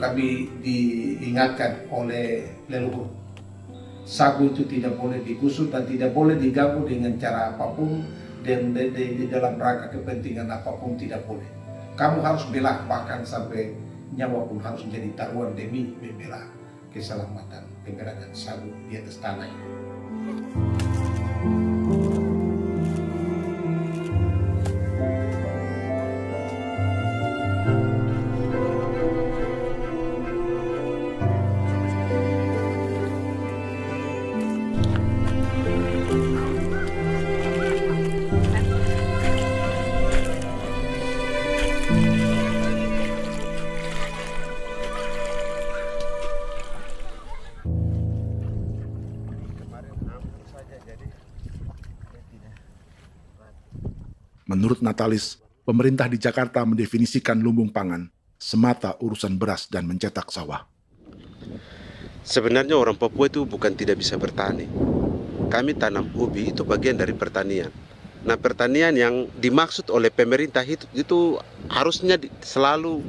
Kami diingatkan oleh leluhur, sagu itu tidak boleh digusur dan tidak boleh diganggu dengan cara apapun, dan di dalam rangka kepentingan apapun tidak boleh. Kamu harus bela, bahkan sampai nyawa pun harus menjadi taruhan demi membela keselamatan pergerakan sagu di atas tanah ini. Menurut Natalis, pemerintah di Jakarta mendefinisikan lumbung pangan semata urusan beras dan mencetak sawah. Sebenarnya orang Papua itu bukan tidak bisa bertani. Kami tanam ubi itu bagian dari pertanian. Nah, pertanian yang dimaksud oleh pemerintah itu harusnya selalu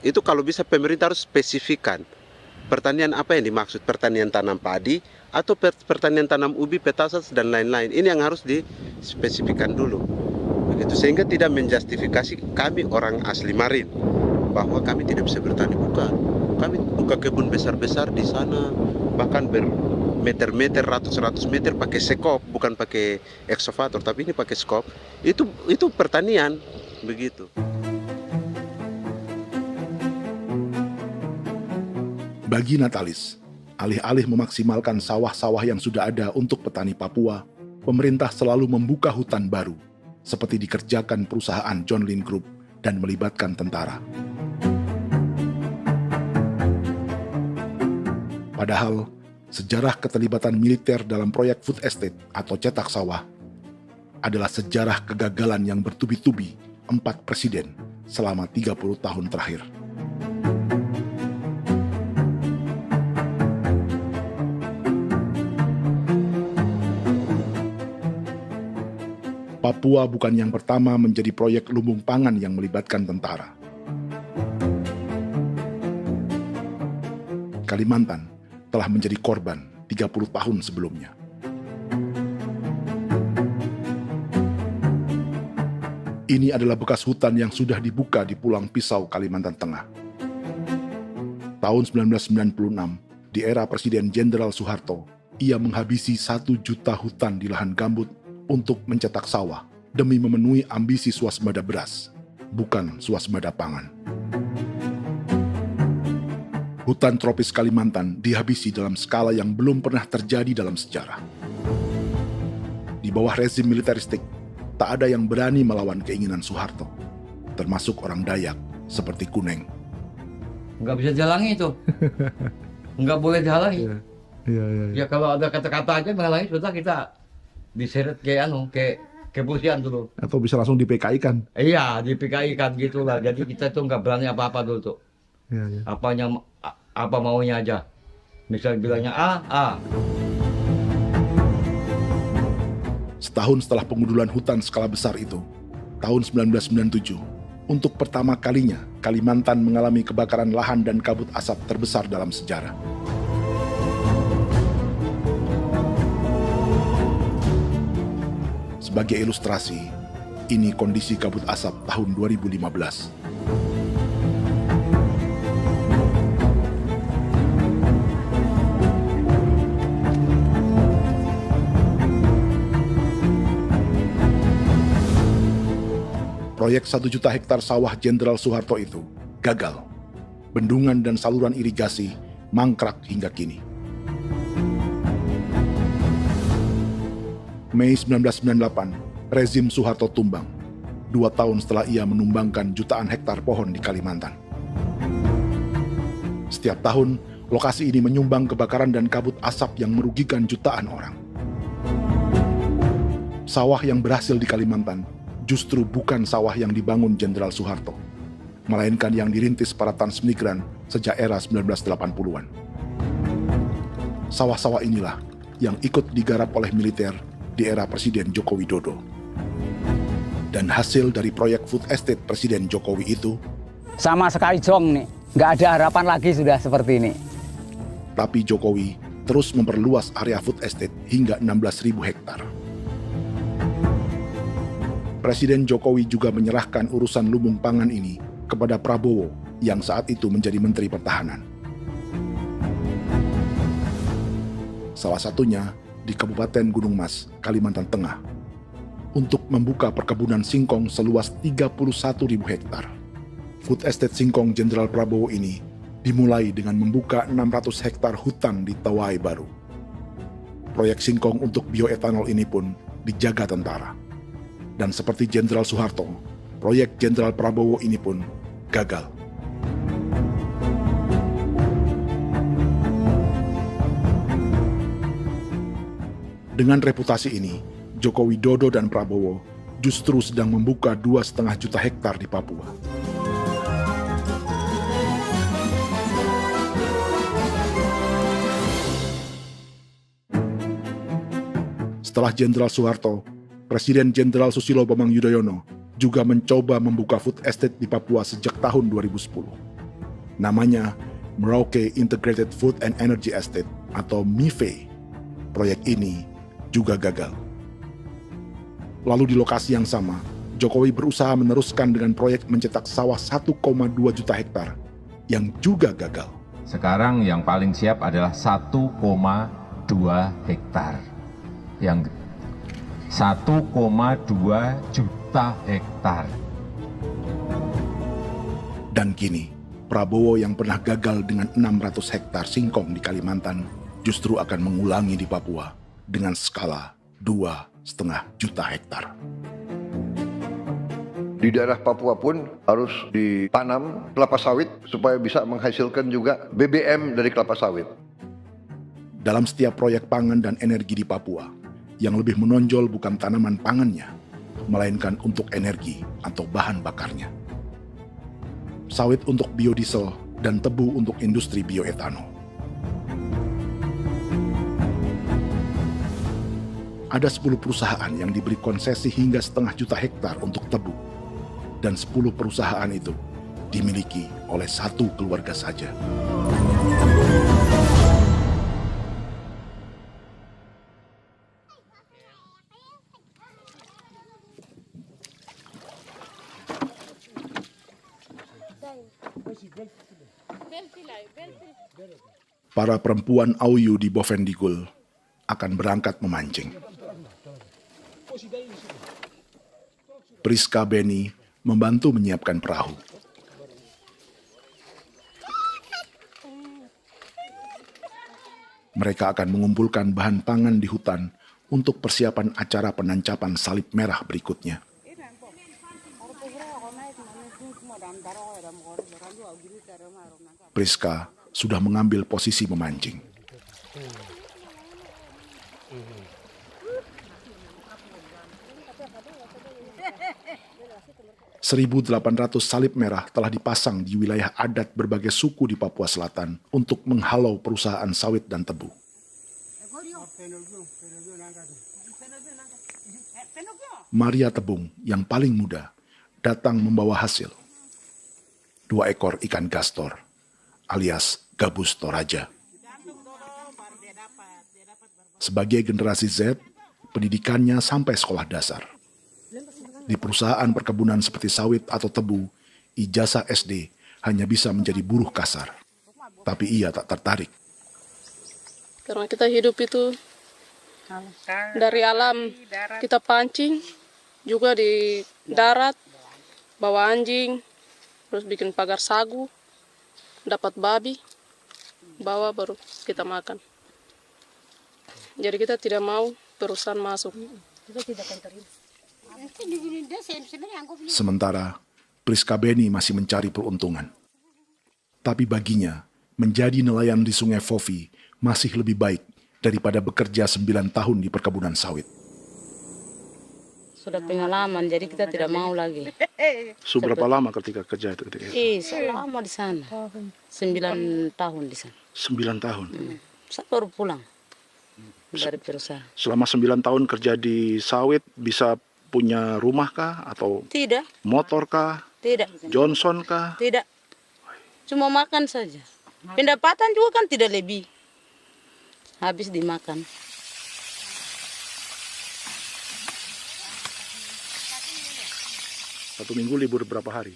itu kalau bisa pemerintah harus spesifikkan pertanian apa yang dimaksud, pertanian tanam padi atau pertanian tanam ubi, petasan dan lain-lain. Ini yang harus dispesifikkan dulu. Begitu, sehingga tidak menjustifikasi kami orang asli Marin bahwa kami tidak bisa bertani, bukan. Kami buka kebun besar-besar di sana, bahkan bermeter-meter, ratus-ratus meter pakai sekop, bukan pakai ekskavator, tapi ini pakai skop. Itu pertanian, begitu. Bagi Natalis, alih-alih memaksimalkan sawah-sawah yang sudah ada untuk petani Papua, pemerintah selalu membuka hutan baru, seperti dikerjakan perusahaan John Lynn Group dan melibatkan tentara. Padahal, sejarah keterlibatan militer dalam proyek food estate atau cetak sawah adalah sejarah kegagalan yang bertubi-tubi 4 presiden selama 30 tahun terakhir. Papua bukan yang pertama menjadi proyek lumbung pangan yang melibatkan tentara. Kalimantan telah menjadi korban 30 tahun sebelumnya. Ini adalah bekas hutan yang sudah dibuka di Pulang Pisau, Kalimantan Tengah. Tahun 1996, di era Presiden Jenderal Soeharto, ia menghabisi 1 juta hutan di lahan gambut untuk mencetak sawah demi memenuhi ambisi swasembada beras, bukan swasembada pangan. Hutan tropis Kalimantan dihabisi dalam skala yang belum pernah terjadi dalam sejarah. Di bawah rezim militeristik, tak ada yang berani melawan keinginan Soeharto, termasuk orang Dayak seperti Kuneng. Nggak bisa dihalangi itu. Nggak boleh dihalangi. Ya kalau ada kata-kata aja menghalangi, sudah kita diseret ke kepolisian dulu. Atau bisa langsung di PKI-kan. Iya, di PKI-kan gitulah. Jadi kita tuh nggak berani apa-apa dulu tuh. Apa maunya aja. Misal bilangnya A. Setahun setelah pengundulan hutan skala besar itu, tahun 1997, untuk pertama kalinya Kalimantan mengalami kebakaran lahan dan kabut asap terbesar dalam sejarah. Sebagai ilustrasi, ini kondisi kabut asap tahun 2015. Proyek 1 juta hektar sawah Jenderal Soeharto itu gagal. Bendungan dan saluran irigasi mangkrak hingga kini. Mei 1998, rezim Soeharto tumbang. 2 tahun setelah ia menumbangkan jutaan hektar pohon di Kalimantan. Setiap tahun, lokasi ini menyumbang kebakaran dan kabut asap yang merugikan jutaan orang. Sawah yang berhasil di Kalimantan justru bukan sawah yang dibangun Jenderal Soeharto, melainkan yang dirintis para transmigran sejak era 1980-an. Sawah-sawah inilah yang ikut digarap oleh militer di era Presiden Joko Widodo. Dan hasil dari proyek food estate Presiden Jokowi itu sama sekali jong nih, nggak ada harapan lagi sudah seperti ini. Tapi Jokowi terus memperluas area food estate hingga 16.000 hektar. Presiden Jokowi juga menyerahkan urusan lumbung pangan ini kepada Prabowo yang saat itu menjadi Menteri Pertahanan. Salah satunya di Kabupaten Gunung Mas, Kalimantan Tengah, untuk membuka perkebunan singkong seluas 31.000 hektar. Food estate singkong Jenderal Prabowo ini dimulai dengan membuka 600 hektar hutan di Tawai Baru. Proyek singkong untuk bioetanol ini pun dijaga tentara. Dan seperti Jenderal Soeharto, proyek Jenderal Prabowo ini pun gagal. Dengan reputasi ini, Joko Widodo dan Prabowo justru sedang membuka 2,5 juta hektar di Papua. Setelah Jenderal Soeharto, Presiden Jenderal Susilo Bambang Yudhoyono juga mencoba membuka food estate di Papua sejak tahun 2010. Namanya Merauke Integrated Food and Energy Estate atau MIFE. Proyek ini juga gagal. Lalu di lokasi yang sama, Jokowi berusaha meneruskan dengan proyek mencetak sawah 1,2 juta hektar yang juga gagal. Sekarang yang paling siap adalah 1,2 hektar. Yang 1,2 juta hektar. Dan kini, Prabowo yang pernah gagal dengan 600 hektar singkong di Kalimantan justru akan mengulangi di Papua dengan skala 2,5 juta hektar. Di daerah Papua pun harus ditanam kelapa sawit supaya bisa menghasilkan juga BBM dari kelapa sawit. Dalam setiap proyek pangan dan energi di Papua, yang lebih menonjol bukan tanaman pangannya, melainkan untuk energi atau bahan bakarnya. Sawit untuk biodiesel dan tebu untuk industri bioetanol. Ada 10 perusahaan yang diberi konsesi hingga 0,5 juta hektar untuk tebu. Dan 10 perusahaan itu dimiliki oleh 1 keluarga saja. Para perempuan Auyu di Bovendigul akan berangkat memancing. Priska Beni membantu menyiapkan perahu. Mereka akan mengumpulkan bahan pangan di hutan untuk persiapan acara penancapan salib merah berikutnya. Priska sudah mengambil posisi memancing. .800 salib merah telah dipasang di wilayah adat berbagai suku di Papua Selatan untuk menghalau perusahaan sawit dan tebu. Maria Tebung yang paling muda datang membawa hasil. 2 ekor ikan gastor alias gabus toraja. Sebagai generasi Z, pendidikannya sampai sekolah dasar. Di perusahaan perkebunan seperti sawit atau tebu, ijazah SD hanya bisa menjadi buruh kasar. Tapi ia tak tertarik. Karena kita hidup itu dari alam, kita pancing, juga di darat, bawa anjing, terus bikin pagar sagu, dapat babi, bawa baru kita makan. Jadi kita tidak mau perusahaan masuk. Sementara Priska Beni masih mencari peruntungan. Tapi baginya, menjadi nelayan di Sungai Fofi masih lebih baik daripada bekerja 9 tahun di perkebunan sawit. Sudah pengalaman, jadi kita tidak mau lagi. Seberapa lama ketika kerja itu? Selama di sana. 9 tahun di sana. 9 tahun? Saya baru pulang dari perusahaan. Selama 9 tahun kerja di sawit, bisa punya rumah kah? Atau Tidak. motor kah? Tidak. Johnson kah? Tidak. Cuma makan saja. Pendapatan juga kan tidak lebih. Habis dimakan. Satu minggu libur berapa hari?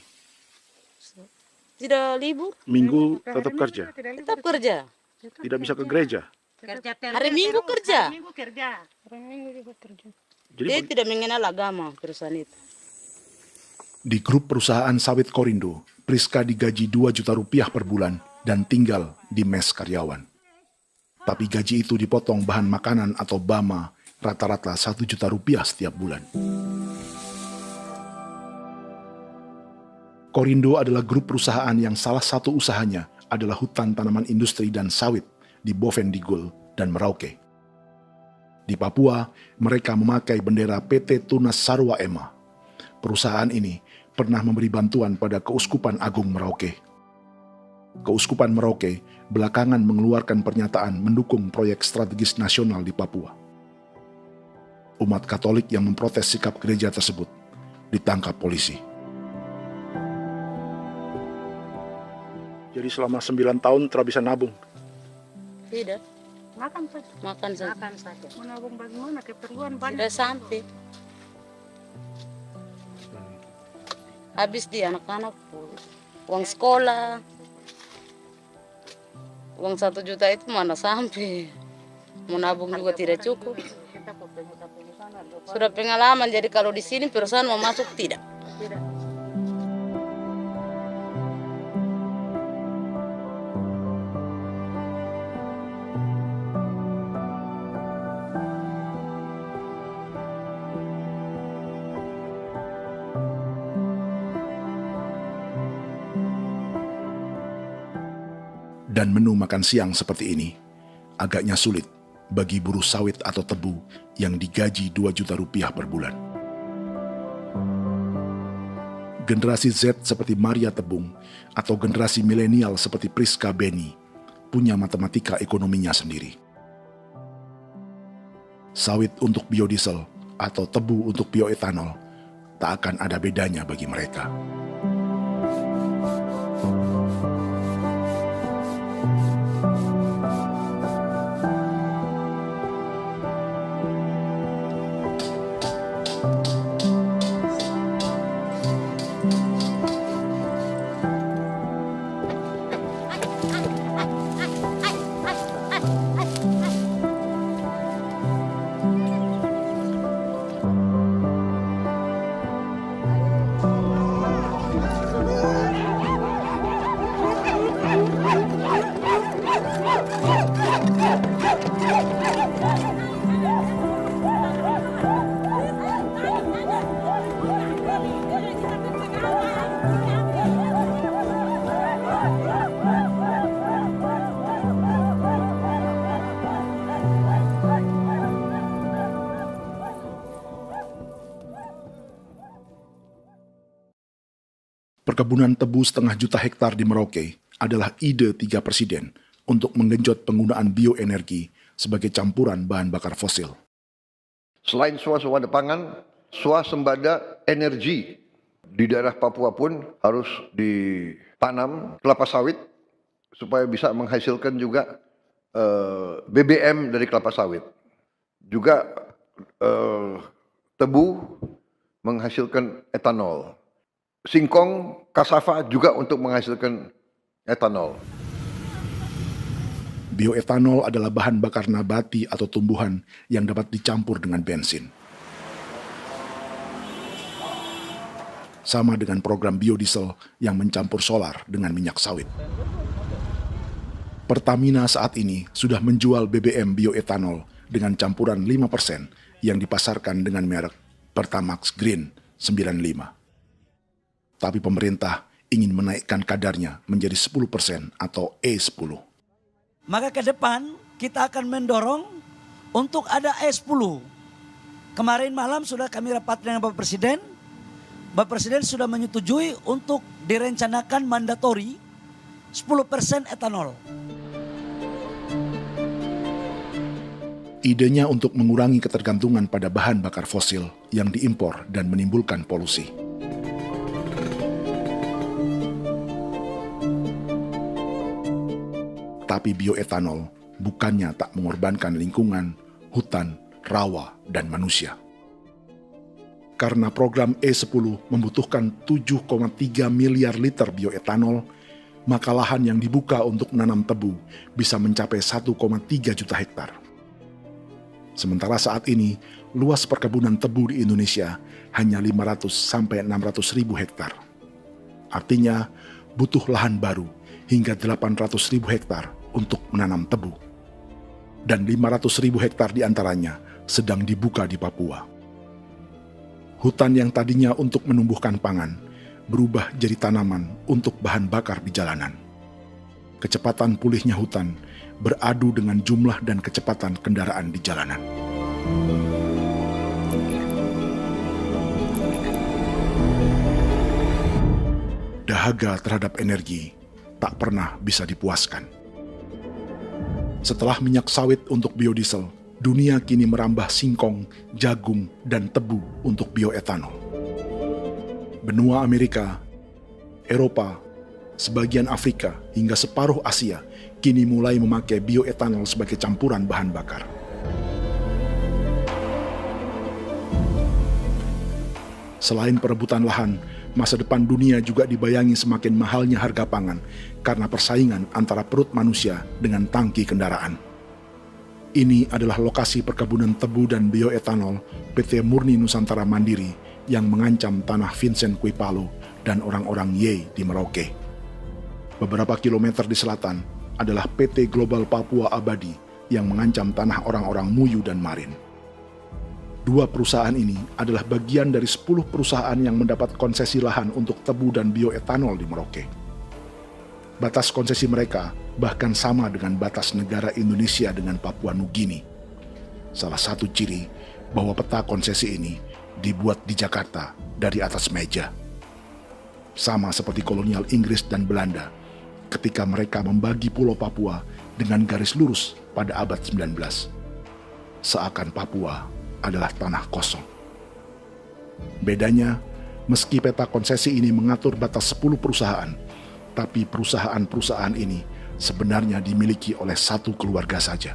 Tidak libur. Minggu tetap kerja? Tetap kerja. Tidak bisa ke gereja? Hari Minggu kerja. Hari Minggu juga kerja. Dia tidak mengenal agama perusahaan itu. Di grup perusahaan sawit Korindo, Priska digaji 2 juta rupiah per bulan dan tinggal di mes karyawan. Tapi gaji itu dipotong bahan makanan atau BAMA rata-rata 1 juta rupiah setiap bulan. Korindo adalah grup perusahaan yang salah satu usahanya adalah hutan tanaman industri dan sawit di Bovendigul dan Merauke. Di Papua, mereka memakai bendera PT Tunas Sarwa Ema. Perusahaan ini pernah memberi bantuan pada Keuskupan Agung Merauke. Keuskupan Merauke belakangan mengeluarkan pernyataan mendukung proyek strategis nasional di Papua. Umat Katolik yang memprotes sikap gereja tersebut ditangkap polisi. Jadi selama 9 tahun tidak bisa nabung? Tidak. Makan saja. Makan saja. Makan saja. Menabung bagaimana? Keperluan banyak. Tidak sampai. Habis di anak-anak uang sekolah. Uang 1 juta itu mana sampai. Menabung juga tidak cukup. Sudah pengalaman, jadi kalau di sini perusahaan mau masuk tidak. Dan menu makan siang seperti ini agaknya sulit bagi buruh sawit atau tebu yang digaji 2 juta rupiah per bulan. Generasi Z seperti Maria Tebung atau generasi milenial seperti Priska Beni punya matematika ekonominya sendiri. Sawit untuk biodiesel atau tebu untuk bioetanol tak akan ada bedanya bagi mereka. Perkebunan tebu 1,5 juta hektar di Merauke adalah ide 3 presiden untuk menggenjot penggunaan bioenergi sebagai campuran bahan bakar fosil. Selain swasembada pangan, swasembada energi di daerah Papua pun harus ditanam kelapa sawit supaya bisa menghasilkan juga BBM dari kelapa sawit. Juga tebu menghasilkan etanol. Singkong, kasava juga untuk menghasilkan etanol. Bioetanol adalah bahan bakar nabati atau tumbuhan yang dapat dicampur dengan bensin. Sama dengan program biodiesel yang mencampur solar dengan minyak sawit. Pertamina saat ini sudah menjual BBM bioetanol dengan campuran 5% yang dipasarkan dengan merek Pertamax Green 95. Tapi pemerintah ingin menaikkan kadarnya menjadi 10% atau E10. Maka ke depan kita akan mendorong untuk ada E10. Kemarin malam sudah kami rapat dengan Bapak Presiden. Bapak Presiden sudah menyetujui untuk direncanakan mandatori 10% etanol. Idenya untuk mengurangi ketergantungan pada bahan bakar fosil yang diimpor dan menimbulkan polusi. Tapi bioetanol bukannya tak mengorbankan lingkungan, hutan, rawa, dan manusia. Karena program E10 membutuhkan 7,3 miliar liter bioetanol, maka lahan yang dibuka untuk menanam tebu bisa mencapai 1,3 juta hektar. Sementara saat ini, luas perkebunan tebu di Indonesia hanya 500 sampai 600 ribu hektar. Artinya, butuh lahan baru hingga 800 ribu hektar untuk menanam tebu. Dan 500 ribu hektar diantaranya sedang dibuka di Papua. Hutan yang tadinya untuk menumbuhkan pangan berubah jadi tanaman untuk bahan bakar di jalanan. Kecepatan pulihnya hutan beradu dengan jumlah dan kecepatan kendaraan di jalanan. Dahaga terhadap energi tak pernah bisa dipuaskan. Setelah minyak sawit untuk biodiesel, dunia kini merambah singkong, jagung, dan tebu untuk bioetanol. Benua Amerika, Eropa, sebagian Afrika, hingga separuh Asia kini mulai memakai bioetanol sebagai campuran bahan bakar. Selain perebutan lahan, masa depan dunia juga dibayangi semakin mahalnya harga pangan karena persaingan antara perut manusia dengan tangki kendaraan. Ini adalah lokasi perkebunan tebu dan bioetanol PT Murni Nusantara Mandiri yang mengancam tanah Vincent Quipalo dan orang-orang Ye di Merauke. Beberapa kilometer di selatan adalah PT Global Papua Abadi yang mengancam tanah orang-orang Muyu dan Marin. Dua perusahaan ini adalah bagian dari 10 perusahaan yang mendapat konsesi lahan untuk tebu dan bioetanol di Merauke. Batas konsesi mereka bahkan sama dengan batas negara Indonesia dengan Papua Nugini. Salah satu ciri bahwa peta konsesi ini dibuat di Jakarta dari atas meja. Sama seperti kolonial Inggris dan Belanda ketika mereka membagi Pulau Papua dengan garis lurus pada abad 19. Seakan Papua adalah tanah kosong. Bedanya, meski peta konsesi ini mengatur batas 10 perusahaan, tapi perusahaan-perusahaan ini sebenarnya dimiliki oleh satu keluarga saja.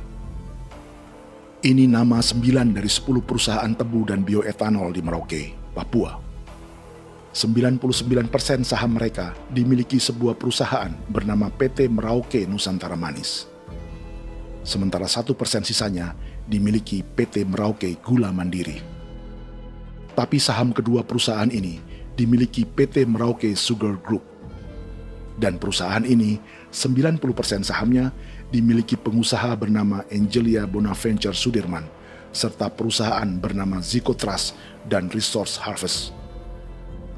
Ini nama 9 dari 10 perusahaan tebu dan bioetanol di Merauke, Papua. 99% saham mereka dimiliki sebuah perusahaan bernama PT Merauke Nusantara Manis. Sementara 1% sisanya dimiliki PT Merauke Gula Mandiri. Tapi saham kedua perusahaan ini dimiliki PT Merauke Sugar Group. Dan perusahaan ini, 90% sahamnya dimiliki pengusaha bernama Angelia Bonaventure Sudirman, serta perusahaan bernama Zico Trust dan Resource Harvest.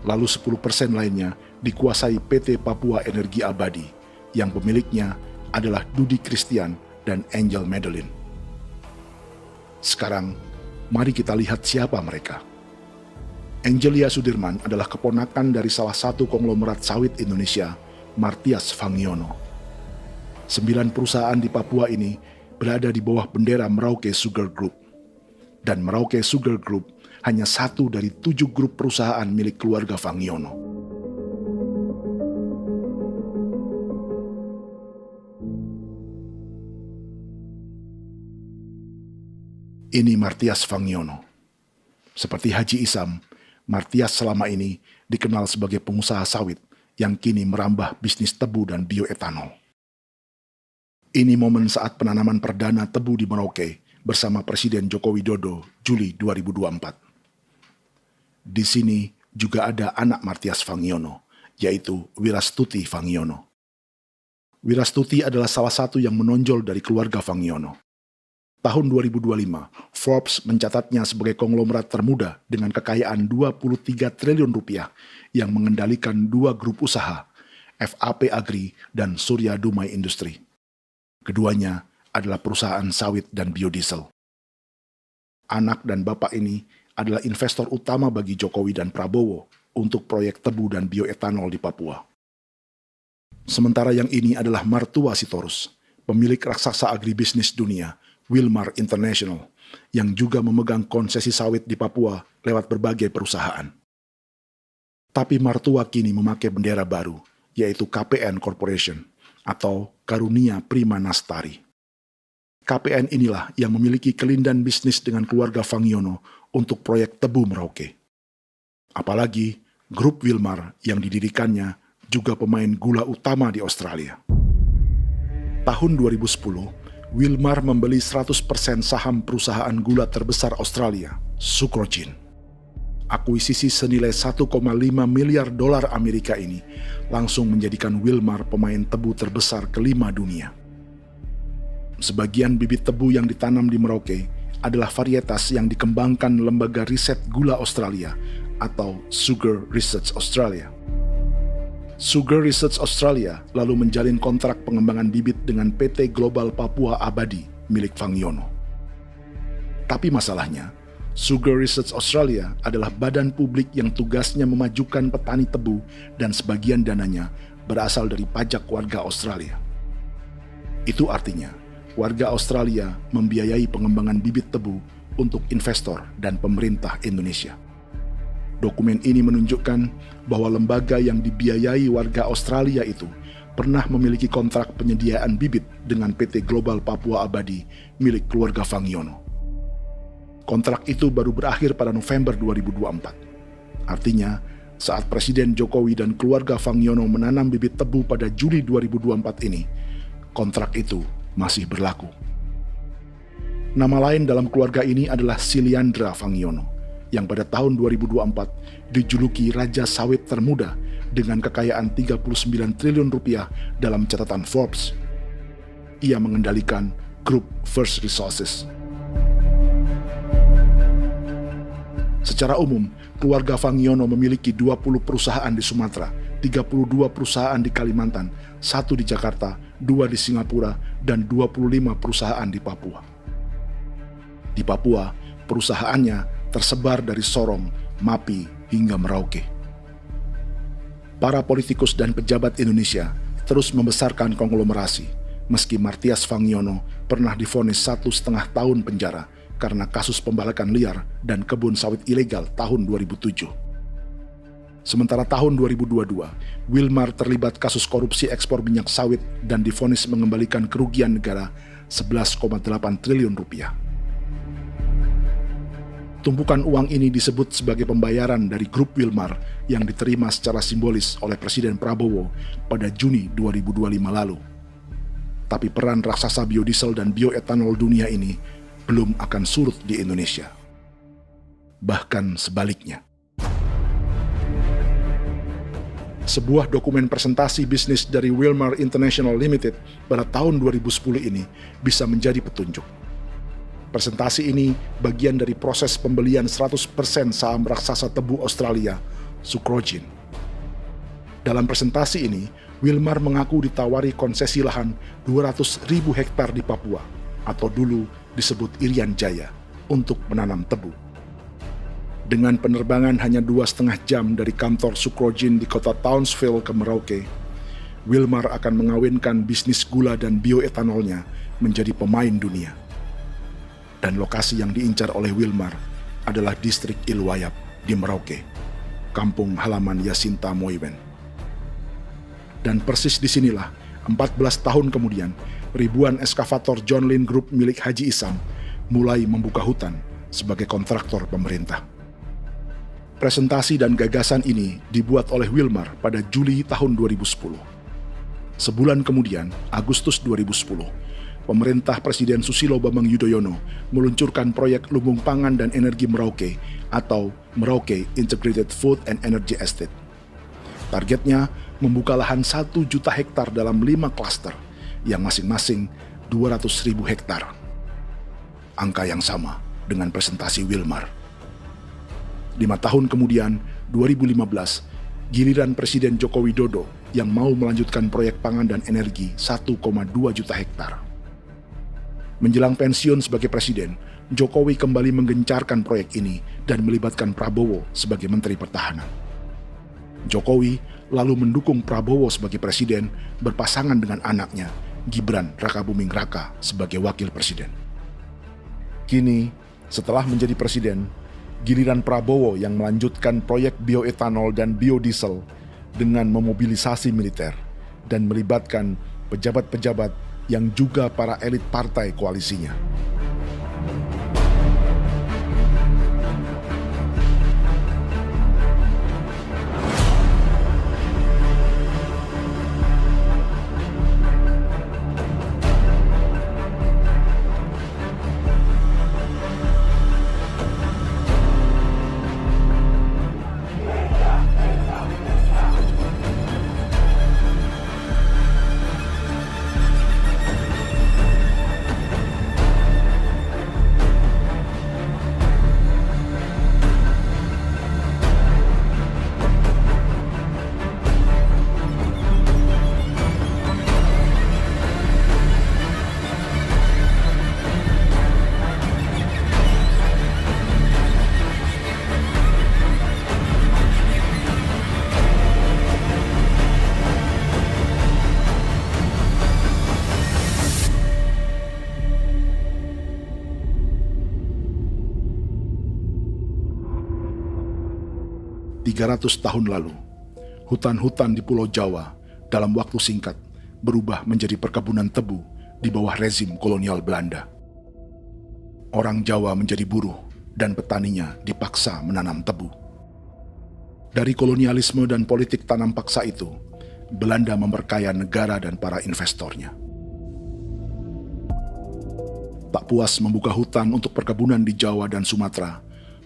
Lalu 10% lainnya dikuasai PT Papua Energi Abadi, yang pemiliknya adalah Dudi Christian dan Angel Madeline. Sekarang, mari kita lihat siapa mereka. Angelia Sudirman adalah keponakan dari salah satu konglomerat sawit Indonesia, Martias Fangiono. 9 perusahaan di Papua ini berada di bawah bendera Merauke Sugar Group. Dan Merauke Sugar Group hanya satu dari 7 grup perusahaan milik keluarga Fangiono. Ini Martias Fangiono. Seperti Haji Isam, Martias selama ini dikenal sebagai pengusaha sawit yang kini merambah bisnis tebu dan bioetanol. Ini momen saat penanaman perdana tebu di Merauke bersama Presiden Joko Widodo Juli 2024. Di sini juga ada anak Martias Fangiono, yaitu Wirastuti Fangiono. Wirastuti adalah salah satu yang menonjol dari keluarga Fangiono. Tahun 2025, Forbes mencatatnya sebagai konglomerat termuda dengan kekayaan 23 triliun rupiah yang mengendalikan 2 grup usaha, FAP Agri dan Surya Dumai Industri. Keduanya adalah perusahaan sawit dan biodiesel. Anak dan bapak ini adalah investor utama bagi Jokowi dan Prabowo untuk proyek tebu dan bioetanol di Papua. Sementara yang ini adalah mertua Sitorus, pemilik raksasa agribisnis dunia, Wilmar International, yang juga memegang konsesi sawit di Papua lewat berbagai perusahaan. Tapi mertua kini memakai bendera baru, yaitu KPN Corporation atau Karunia Prima Nastari. KPN inilah yang memiliki kelindan bisnis dengan keluarga Fangiono untuk proyek tebu Merauke. Apalagi grup Wilmar yang didirikannya juga pemain gula utama di Australia. Tahun 2010, Wilmar membeli 100% saham perusahaan gula terbesar Australia, Sucrogin. Akuisisi senilai 1,5 miliar dolar Amerika ini langsung menjadikan Wilmar pemain tebu terbesar kelima dunia. Sebagian bibit tebu yang ditanam di Merauke adalah varietas yang dikembangkan Lembaga Riset Gula Australia atau Sugar Research Australia. Sugar Research Australia lalu menjalin kontrak pengembangan bibit dengan PT Global Papua Abadi milik Fangiono. Tapi masalahnya, Sugar Research Australia adalah badan publik yang tugasnya memajukan petani tebu dan sebagian dananya berasal dari pajak warga Australia. Itu artinya, warga Australia membiayai pengembangan bibit tebu untuk investor dan pemerintah Indonesia. Dokumen ini menunjukkan bahwa lembaga yang dibiayai warga Australia itu pernah memiliki kontrak penyediaan bibit dengan PT Global Papua Abadi milik keluarga Fangiono. Kontrak itu baru berakhir pada November 2024. Artinya, saat Presiden Jokowi dan keluarga Fangiono menanam bibit tebu pada Juli 2024 ini, kontrak itu masih berlaku. Nama lain dalam keluarga ini adalah Siliandra Fangiono, yang pada tahun 2024 dijuluki Raja Sawit Termuda dengan kekayaan 39 triliun rupiah dalam catatan Forbes. Ia mengendalikan grup First Resources. Secara umum, keluarga Fangiono memiliki 20 perusahaan di Sumatera, 32 perusahaan di Kalimantan, 1 di Jakarta, 2 di Singapura, dan 25 perusahaan di Papua. Di Papua, perusahaannya tersebar dari Sorong, Mapi, hingga Merauke. Para politikus dan pejabat Indonesia terus membesarkan konglomerasi, meski Martias Fangiono pernah divonis 1,5 tahun penjara karena kasus pembalakan liar dan kebun sawit ilegal tahun 2007. Sementara tahun 2022, Wilmar terlibat kasus korupsi ekspor minyak sawit dan divonis mengembalikan kerugian negara 11,8 triliun rupiah. Tumpukan uang ini disebut sebagai pembayaran dari grup Wilmar yang diterima secara simbolis oleh Presiden Prabowo pada Juni 2025 lalu. Tapi peran raksasa biodiesel dan bioetanol dunia ini belum akan surut di Indonesia. Bahkan sebaliknya. Sebuah dokumen presentasi bisnis dari Wilmar International Limited pada tahun 2010 ini bisa menjadi petunjuk. Presentasi ini bagian dari proses pembelian 100% saham raksasa tebu Australia, Sucrogin. Dalam presentasi ini, Wilmar mengaku ditawari konsesi lahan 200.000 hektar di Papua, atau dulu disebut Irian Jaya, untuk menanam tebu. Dengan penerbangan hanya 2,5 jam dari kantor Sucrogin di kota Townsville ke Merauke, Wilmar akan mengawinkan bisnis gula dan bioetanolnya menjadi pemain dunia. Dan lokasi yang diincar oleh Wilmar adalah distrik Ilwayap di Merauke, kampung halaman Yasinta Moiwen. Dan persis disinilah, 14 tahun kemudian, ribuan eskavator John Lynn Group milik Haji Isam mulai membuka hutan sebagai kontraktor pemerintah. Presentasi dan gagasan ini dibuat oleh Wilmar pada Juli tahun 2010. Sebulan kemudian, Agustus 2010, pemerintah Presiden Susilo Bambang Yudhoyono meluncurkan proyek Lumbung Pangan dan Energi Merauke atau Merauke Integrated Food and Energy Estate. Targetnya membuka lahan 1 juta hektar dalam 5 klaster yang masing-masing 200.000 hektar. Angka yang sama dengan presentasi Wilmar. 5 tahun kemudian, 2015, giliran Presiden Joko Widodo yang mau melanjutkan proyek pangan dan energi 1,2 juta hektar. Menjelang pensiun sebagai presiden, Jokowi kembali menggencarkan proyek ini dan melibatkan Prabowo sebagai Menteri Pertahanan. Jokowi lalu mendukung Prabowo sebagai presiden berpasangan dengan anaknya, Gibran Rakabuming Raka sebagai wakil presiden. Kini, setelah menjadi presiden, giliran Prabowo yang melanjutkan proyek bioetanol dan biodiesel dengan memobilisasi militer dan melibatkan pejabat-pejabat yang juga para elit partai koalisinya. ...300 tahun lalu, hutan-hutan di Pulau Jawa dalam waktu singkat berubah menjadi perkebunan tebu di bawah rezim kolonial Belanda. Orang Jawa menjadi buruh dan petaninya dipaksa menanam tebu. Dari kolonialisme dan politik tanam paksa itu, Belanda memperkaya negara dan para investornya. Tak puas membuka hutan untuk perkebunan di Jawa dan Sumatera,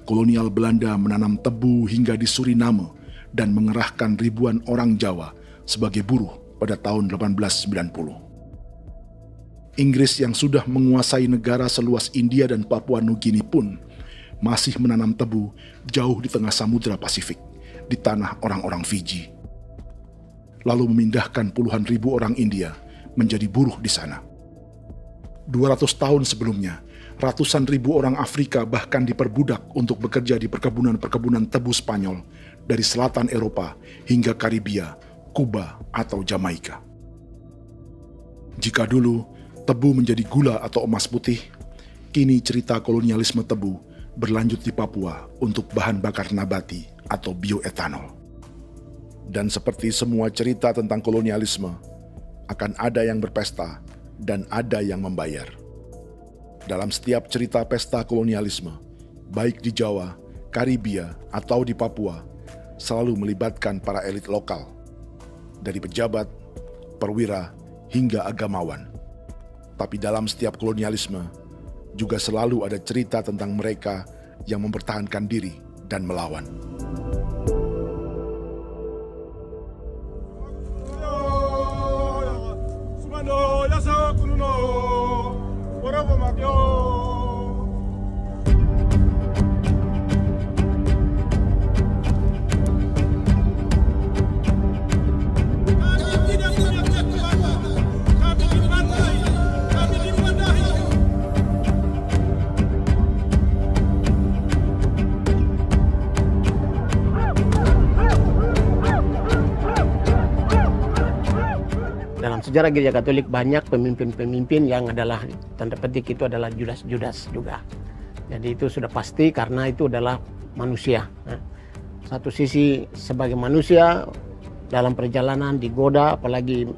kolonial Belanda menanam tebu hingga di Suriname dan mengerahkan ribuan orang Jawa sebagai buruh pada tahun 1890. Inggris yang sudah menguasai negara seluas India dan Papua Nugini pun masih menanam tebu jauh di tengah Samudra Pasifik, di tanah orang-orang Fiji. Lalu memindahkan puluhan ribu orang India menjadi buruh di sana. 200 tahun sebelumnya, ratusan ribu orang Afrika bahkan diperbudak untuk bekerja di perkebunan-perkebunan tebu Spanyol dari selatan Eropa hingga Karibia, Kuba, atau Jamaika. Jika dulu tebu menjadi gula atau emas putih, kini cerita kolonialisme tebu berlanjut di Papua untuk bahan bakar nabati atau bioetanol. Dan seperti semua cerita tentang kolonialisme, akan ada yang berpesta dan ada yang membayar. Dalam setiap cerita pesta kolonialisme, baik di Jawa, Karibia, atau di Papua, selalu melibatkan para elit lokal, dari pejabat, perwira, hingga agamawan. Tapi dalam setiap kolonialisme, juga selalu ada cerita tentang mereka yang mempertahankan diri dan melawan. Dalam sejarah Gereja Katolik banyak pemimpin-pemimpin yang adalah tanda petik itu adalah Judas-Judas juga. Jadi itu sudah pasti karena itu adalah manusia. Satu sisi sebagai manusia dalam perjalanan digoda, apalagi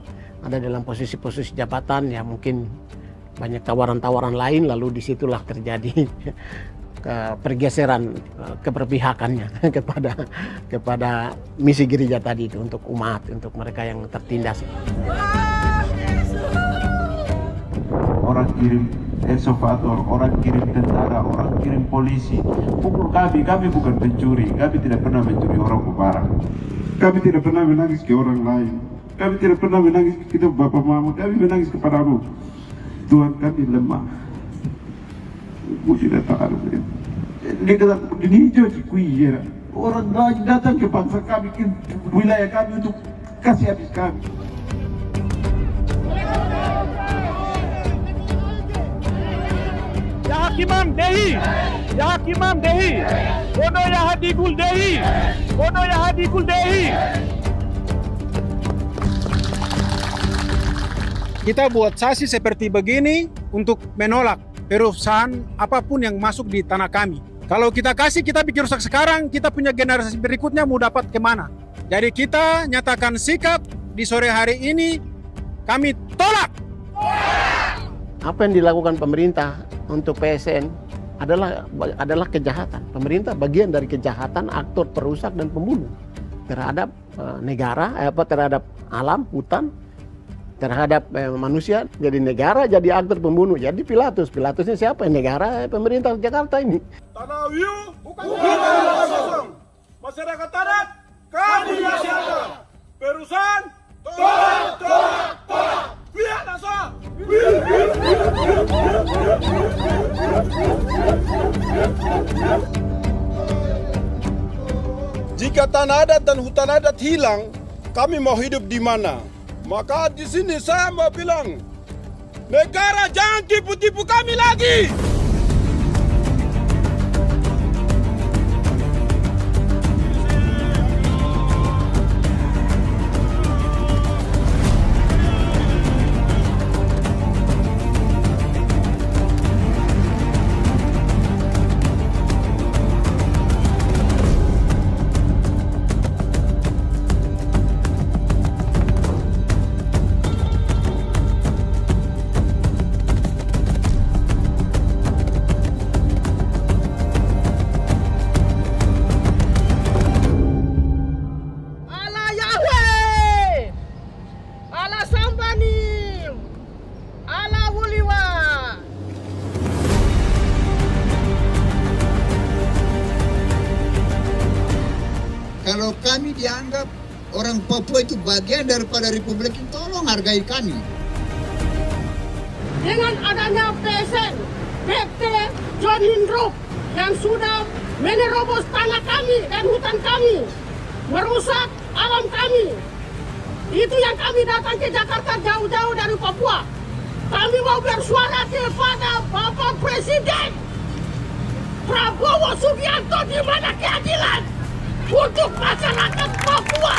ada dalam posisi-posisi jabatan ya mungkin banyak tawaran-tawaran lain, lalu disitulah terjadi pergeseran keberpihakannya kepada misi gereja tadi itu untuk umat, untuk mereka yang tertindas. Orang kirim ekskuvator, orang kirim tentara, orang kirim polisi. Pukul kami bukan pencuri, kami tidak pernah mencuri orang barang. Kami tidak pernah menangis ke orang lain. Kami tidak pernah menangis ke kita Bapak Mama, kami menangis kepadamu. Tuhan kami lemah. sudah tahu dia kata ini hijau cikui orang datang ke bangsa kami, ke wilayah kami untuk kasih habis kami. Ya Hakimam Dehi, Ya Hakimam Dehi, Bono Ya Hadikul Dehi, Bono Ya Hadikul Dehi. Kita buat sasi seperti begini untuk menolak perusahaan apapun yang masuk di tanah kami. Kalau kita kasih, kita bikin rusak sekarang, kita punya generasi berikutnya mau dapat kemana. Jadi kita nyatakan sikap di sore hari ini, kami tolak. Apa yang dilakukan pemerintah untuk PSN adalah kejahatan. Pemerintah bagian dari kejahatan, aktor perusak dan pembunuh terhadap negara, terhadap alam, hutan, terhadap manusia. Jadi negara jadi aktor pembunuh. Jadi Pilatusnya siapa? Negara, pemerintah Jakarta ini. Tanah Wiu bukan tanah kosong. Masyarakat adat kami masyarakat. Perusahaan tolak. Biar asal. Jika tanah adat dan hutan adat hilang, kami mau hidup di mana? Maka di sini saya mau bilang, negara jangan tipu-tipu kami lagi. Kalau kami dianggap orang Papua itu bagian daripada Republik ini, tolong hargai kami. Dengan adanya PSN, PT John Lindrup yang sudah menerobos tanah kami dan hutan kami, merusak alam kami. Itu yang kami datang ke Jakarta jauh-jauh dari Papua. Kami mau bersuara kepada Bapak Presiden Prabowo Subianto, di mana keadilan untuk masyarakat Papua.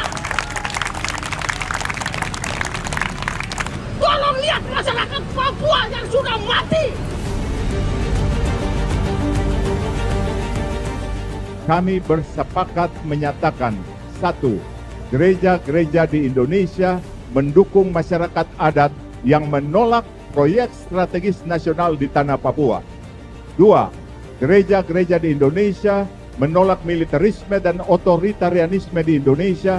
Tolong lihat masyarakat Papua yang sudah mati. Kami bersepakat menyatakan, 1. Gereja-gereja di Indonesia mendukung masyarakat adat yang menolak proyek strategis nasional di tanah Papua. 2. Gereja-gereja di Indonesia menolak militerisme dan otoritarianisme di Indonesia.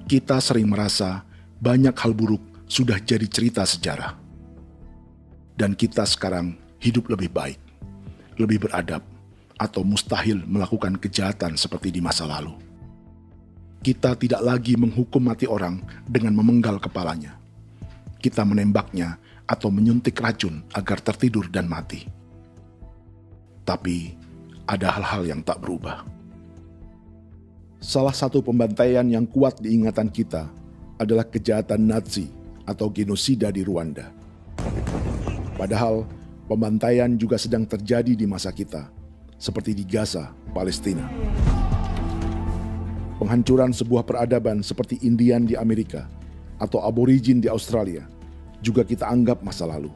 Kita sering merasa banyak hal buruk sudah jadi cerita sejarah. Dan kita sekarang hidup lebih baik, lebih beradab, atau mustahil melakukan kejahatan seperti di masa lalu. Kita tidak lagi menghukum mati orang dengan memenggal kepalanya. Kita menembaknya atau menyuntik racun agar tertidur dan mati. Tapi ada hal-hal yang tak berubah. Salah satu pembantaian yang kuat di ingatan kita adalah kejahatan Nazi atau genosida di Rwanda. Padahal pembantaian juga sedang terjadi di masa kita, seperti di Gaza, Palestina. Penghancuran sebuah peradaban seperti Indian di Amerika atau aborigin di Australia juga kita anggap masa lalu.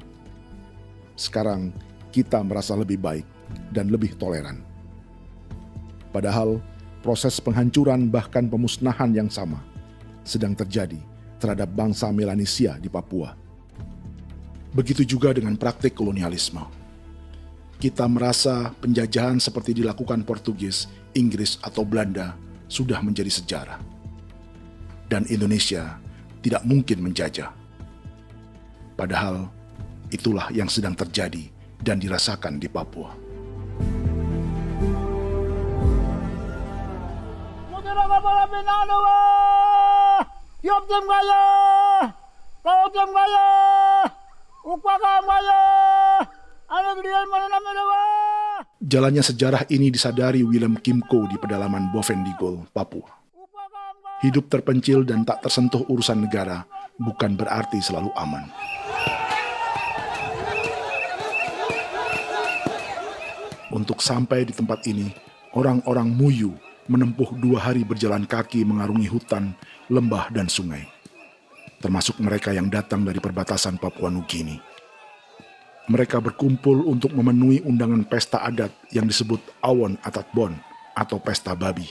Sekarang kita merasa lebih baik dan lebih toleran. Padahal proses penghancuran bahkan pemusnahan yang sama sedang terjadi terhadap bangsa Melanesia di Papua. Begitu juga dengan praktik kolonialisme. Kita merasa penjajahan seperti dilakukan Portugis, Inggris, atau Belanda sudah menjadi sejarah. Dan Indonesia tidak mungkin menjajah. Padahal itulah yang sedang terjadi dan dirasakan di Papua. Jalannya sejarah ini disadari Willem Kimco di pedalaman Bovendigol, Papua. Hidup terpencil dan tak tersentuh urusan negara bukan berarti selalu aman. Untuk sampai di tempat ini, orang-orang Muyu menempuh 2 hari berjalan kaki mengarungi hutan, lembah, dan sungai. Termasuk mereka yang datang dari perbatasan Papua Nugini. Mereka berkumpul untuk memenuhi undangan pesta adat yang disebut Awon Atatbon atau Pesta Babi.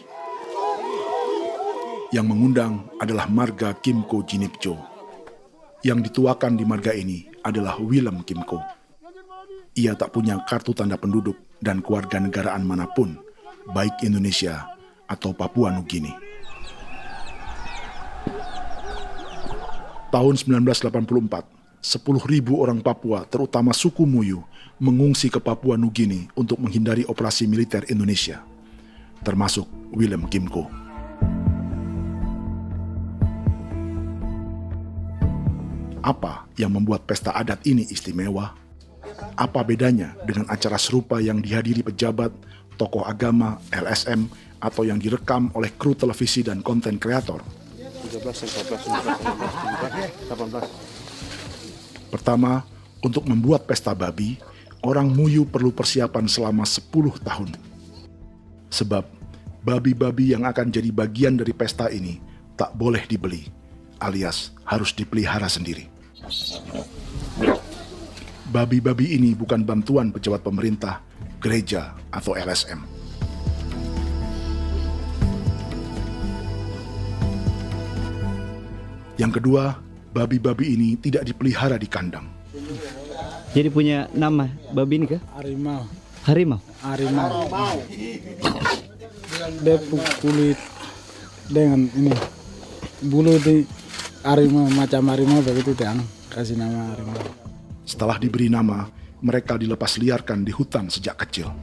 Yang mengundang adalah marga Kimco Jinipjo. Yang dituakan di marga ini adalah Willem Kimco. Ia tak punya kartu tanda penduduk dan kewarganegaraan manapun, baik Indonesia atau Papua Nugini. Tahun 1984, 10.000 orang Papua, terutama suku Muyu, mengungsi ke Papua Nugini untuk menghindari operasi militer Indonesia, termasuk Willem Kimco. Apa yang membuat pesta adat ini istimewa? Apa bedanya dengan acara serupa yang dihadiri pejabat, tokoh agama, LSM, atau yang direkam oleh kru televisi dan konten kreator? 18. Pertama, untuk membuat pesta babi, orang Muyu perlu persiapan selama 10 tahun. Sebab, babi-babi yang akan jadi bagian dari pesta ini tak boleh dibeli, alias harus dipelihara sendiri. Babi-babi ini bukan bantuan pejabat pemerintah, gereja, atau LSM. Yang kedua, babi-babi ini tidak dipelihara di kandang. Jadi punya nama babi ini kah? Harimau. Harimau? Harimau. Dia kulit dengan ini bulu di harimau, macam harimau begitu yang kasih nama harimau. Setelah diberi nama, mereka dilepas liarkan di hutan sejak kecil.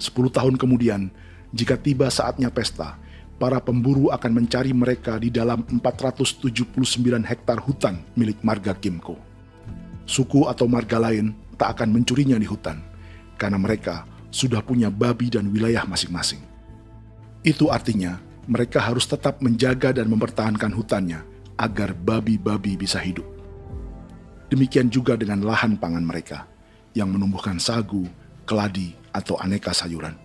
10 tahun kemudian, jika tiba saatnya pesta, para pemburu akan mencari mereka di dalam 479 hektar hutan milik marga Kimco. Suku atau marga lain tak akan mencurinya di hutan, karena mereka sudah punya babi dan wilayah masing-masing. Itu artinya, mereka harus tetap menjaga dan mempertahankan hutannya agar babi-babi bisa hidup. Demikian juga dengan lahan pangan mereka, yang menumbuhkan sagu, keladi, atau aneka sayuran.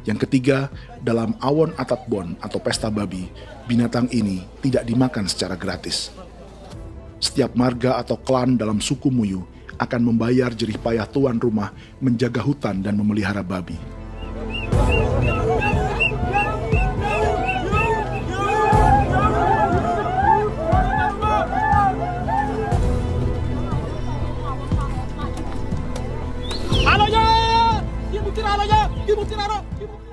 Yang ketiga, dalam Awon Atatbon atau pesta babi, binatang ini tidak dimakan secara gratis. Setiap marga atau klan dalam suku Muyu akan membayar jerih payah tuan rumah menjaga hutan dan memelihara babi.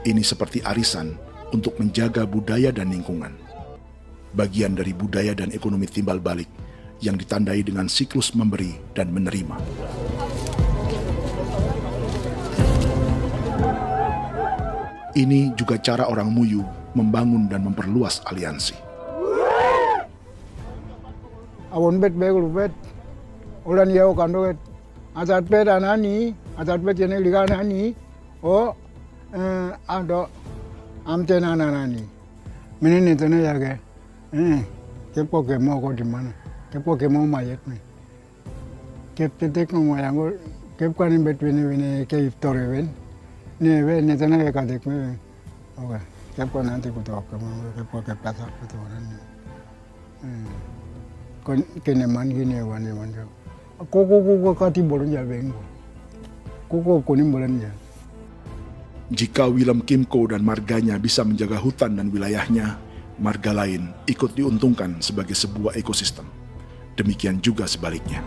Ini seperti arisan untuk menjaga budaya dan lingkungan. Bagian dari budaya dan ekonomi timbal balik yang ditandai dengan siklus memberi dan menerima. Ini juga cara orang Muyu membangun dan memperluas aliansi. Awon bet begul bet, ulan yau kando bet, asat bet anani, asat bet jenek liga anani, ado amten anani, menini tene yage, kepo kemo ko di mana. Kepo kemo mayat nih. Kep tetek no mayango kep kanin betwene ke iftore wen. Ne wen ne tanah ka dek me. Oke. Kep kan nanti ku tok kemo kepo kep pasak itu orang. Kon kene man gini wane wane. Koko kati bolon ja bengo. Koko kuning bolon ja. Jika Willem Kimco dan marganya bisa menjaga hutan dan wilayahnya, marga lain ikut diuntungkan sebagai sebuah ekosistem. Demikian juga sebaliknya.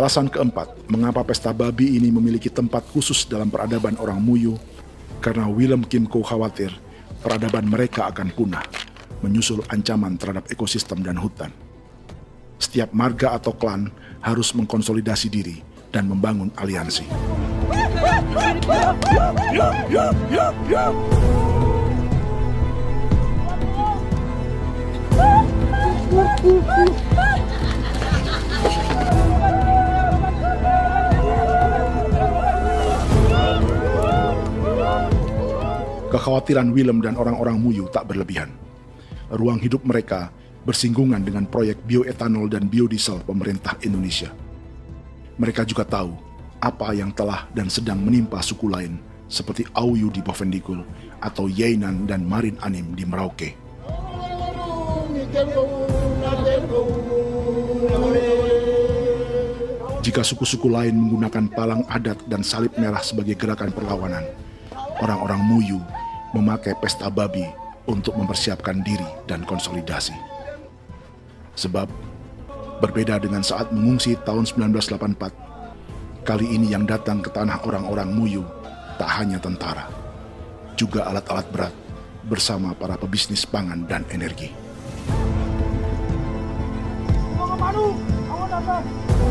Alasan keempat, mengapa pesta babi ini memiliki tempat khusus dalam peradaban orang Muyu, karena Willem Kimco khawatir peradaban mereka akan punah, menyusul ancaman terhadap ekosistem dan hutan. Setiap marga atau klan harus mengkonsolidasi diri dan membangun aliansi. Kekhawatiran Willem dan orang-orang Muyu tak berlebihan. Ruang hidup mereka bersinggungan dengan proyek bioetanol dan biodiesel pemerintah Indonesia. Mereka juga tahu apa yang telah dan sedang menimpa suku lain seperti Auyu di Bovendikul atau Yainan dan Marin Anim di Merauke. Jika suku-suku lain menggunakan palang adat dan salib merah sebagai gerakan perlawanan, orang-orang Muyu memakai pesta babi untuk mempersiapkan diri dan konsolidasi. Sebab, berbeda dengan saat mengungsi tahun 1984, kali ini yang datang ke tanah orang-orang Muyu tak hanya tentara, juga alat-alat berat bersama para pebisnis pangan dan energi. Manu, awan atas.